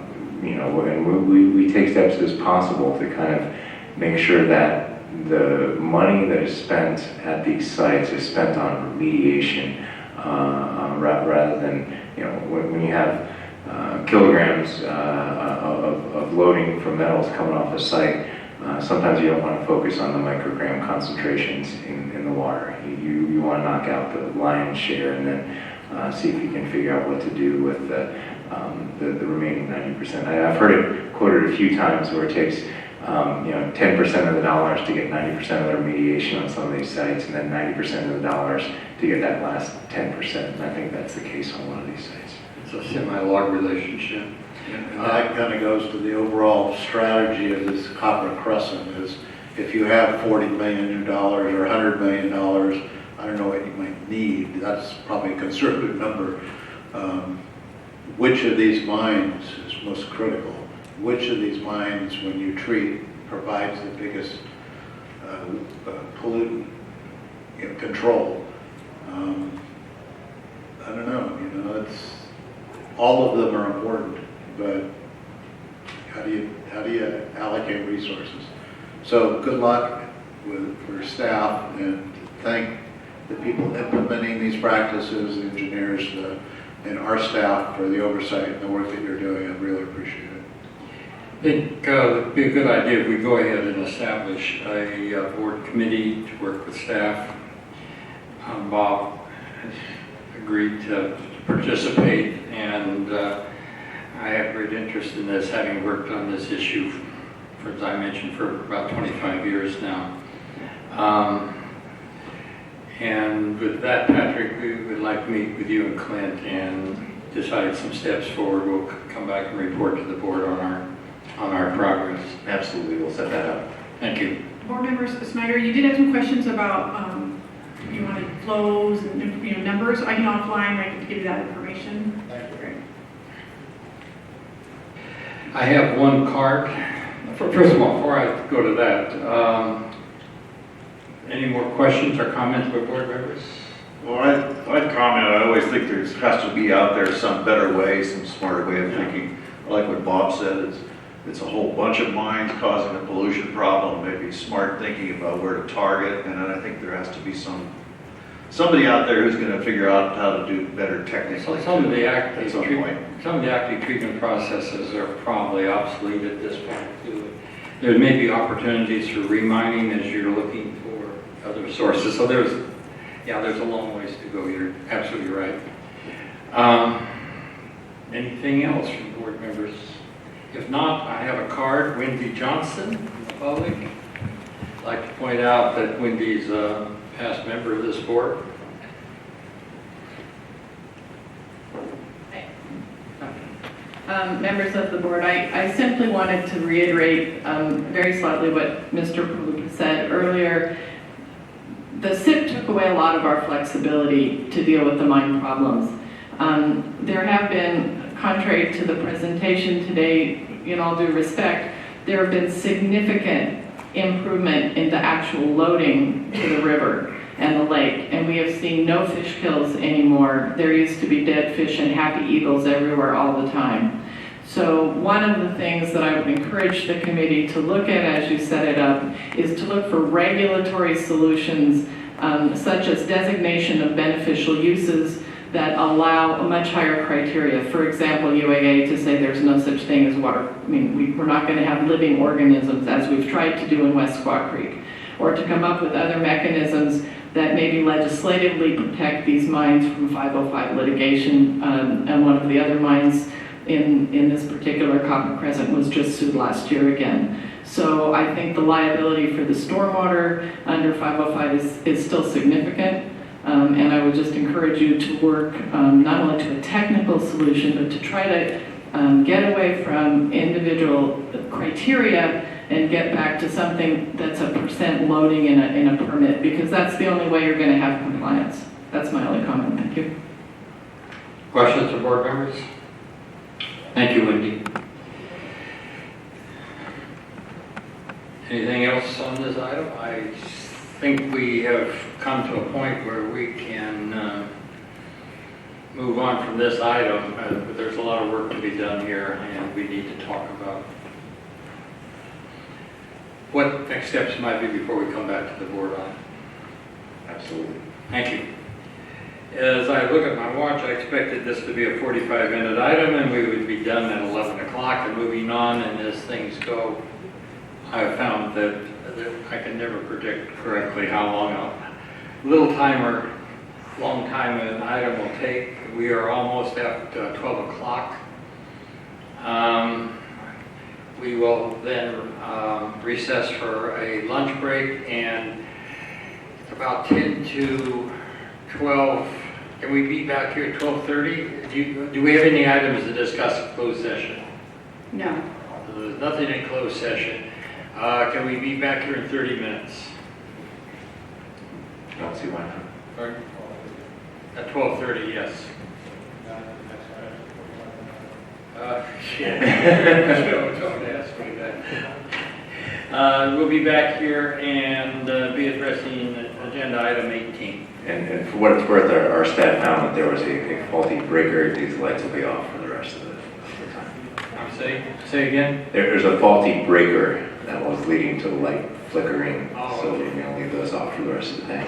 [SPEAKER 2] we take steps as possible to kind of make sure that the money that is spent at these sites is spent on remediation rather than, when you have kilograms of loading from metals coming off the site, sometimes you don't want to focus on the microgram concentrations in the water. You want to knock out the lion's share and then see if you can figure out what to do with the remaining 90%. I've heard it quoted a few times where it takes 10% of the dollars to get 90% of the remediation on some of these sites, and then 90% of the dollars to get that last 10%. And I think that's the case on one of these sites.
[SPEAKER 1] It's a semi-log relationship.
[SPEAKER 5] And that kind of goes to the overall strategy of this copper crescent is if you have $40 million or $100 million, I don't know what you might need. That's probably a conservative number. Which of these mines is most critical? Which of these mines, when you treat, provides the biggest pollutant control? I don't know. It's all of them are important, but how do you allocate resources? So good luck for staff, and thank the people implementing these practices, the engineers, and our staff for the oversight and the work that you're doing. I really appreciate it.
[SPEAKER 1] I think it would be a good idea if we go ahead and establish a board committee to work with staff. Bob has agreed to participate, and I have great interest in this, having worked on this issue, as I mentioned, for about 25 years now. And with that, Patrick, we would like to meet with you and Clint and decide some steps forward. We'll come back and report to the board on our progress.
[SPEAKER 2] Absolutely, we'll set that up.
[SPEAKER 1] Thank you.
[SPEAKER 8] Board members, Snyder, you did have some questions about, you wanted flows and numbers. I can offline, I can give you that information.
[SPEAKER 1] Thank you. Great. I have one card. First of all, before I go to that, any more questions or comments by board members?
[SPEAKER 11] Well, I'd comment, I always think there has to be out there some better way, some smarter way of thinking. Like what Bob said, it's a whole bunch of mines causing a pollution problem, maybe smart thinking about where to target, and then I think there has to be somebody out there who's going to figure out how to do better technically.
[SPEAKER 1] Some of the active
[SPEAKER 11] some point.
[SPEAKER 1] treatment processes are probably obsolete at this point too. There may be opportunities for remining as you're looking for other sources. So there's a long ways to go. You're absolutely right. Anything else from board members? If not, I have a card, Wendy Johnson from the public. I'd like to point out that Wendy's a past member of this board.
[SPEAKER 12] Members of the board, I simply wanted to reiterate very slightly what Mr. Palooka said earlier. The SIP took away a lot of our flexibility to deal with the mine problems. There have been, contrary to the presentation today, in all due respect, there have been significant improvement in the actual loading to the river and the lake, and we have seen no fish kills anymore. There used to be dead fish and happy eagles everywhere all the time. So one of the things that I would encourage the committee to look at as you set it up is to look for regulatory solutions such as designation of beneficial uses that allow a much higher criteria. For example, UAA to say there's no such thing as water. I mean, we're not going to have living organisms as we've tried to do in West Squaw Creek, or to come up with other mechanisms that maybe legislatively protect these mines from 505 litigation. And one of the other mines in this particular copper crescent was just sued last year again. So I think the liability for the stormwater under 505 is still significant. And I would just encourage you to work not only to a technical solution, but to try to get away from individual criteria and get back to something that's a percent loading in a permit, because that's the only way you're going to have compliance. That's my only comment. Thank you.
[SPEAKER 1] Questions from board members? Thank you, Wendy. Anything else on this item? I think we have come to a point where we can move on from this item, but there's a lot of work to be done here, and we need to talk about what next steps might be before we come back to the board on it.
[SPEAKER 2] Absolutely.
[SPEAKER 1] Thank you. As I look at my watch, I expected this to be a 45-minute item, and we would be done at 11 o'clock and moving on, and as things go, I've found that I can never predict correctly how long a little time or long time an item will take. We are almost at 12 o'clock. We will then recess for a lunch break, and about 10 to 12, can we be back here at 12:30? Do we have any items to discuss in closed session?
[SPEAKER 12] No.
[SPEAKER 1] There's nothing in closed session. Can we be back here in 30 minutes?
[SPEAKER 2] Don't see why not.
[SPEAKER 1] At 12:30, yes. Don't ask me that. We'll be back here and be addressing agenda item 18.
[SPEAKER 2] And for what it's worth, our staff found that there was a faulty breaker. These lights will be off for the rest of the time.
[SPEAKER 1] Say again?
[SPEAKER 2] There's a faulty breaker that was leading to the light flickering,
[SPEAKER 1] Oh,
[SPEAKER 2] so
[SPEAKER 1] okay.
[SPEAKER 2] we're going to leave those off for the rest of the day.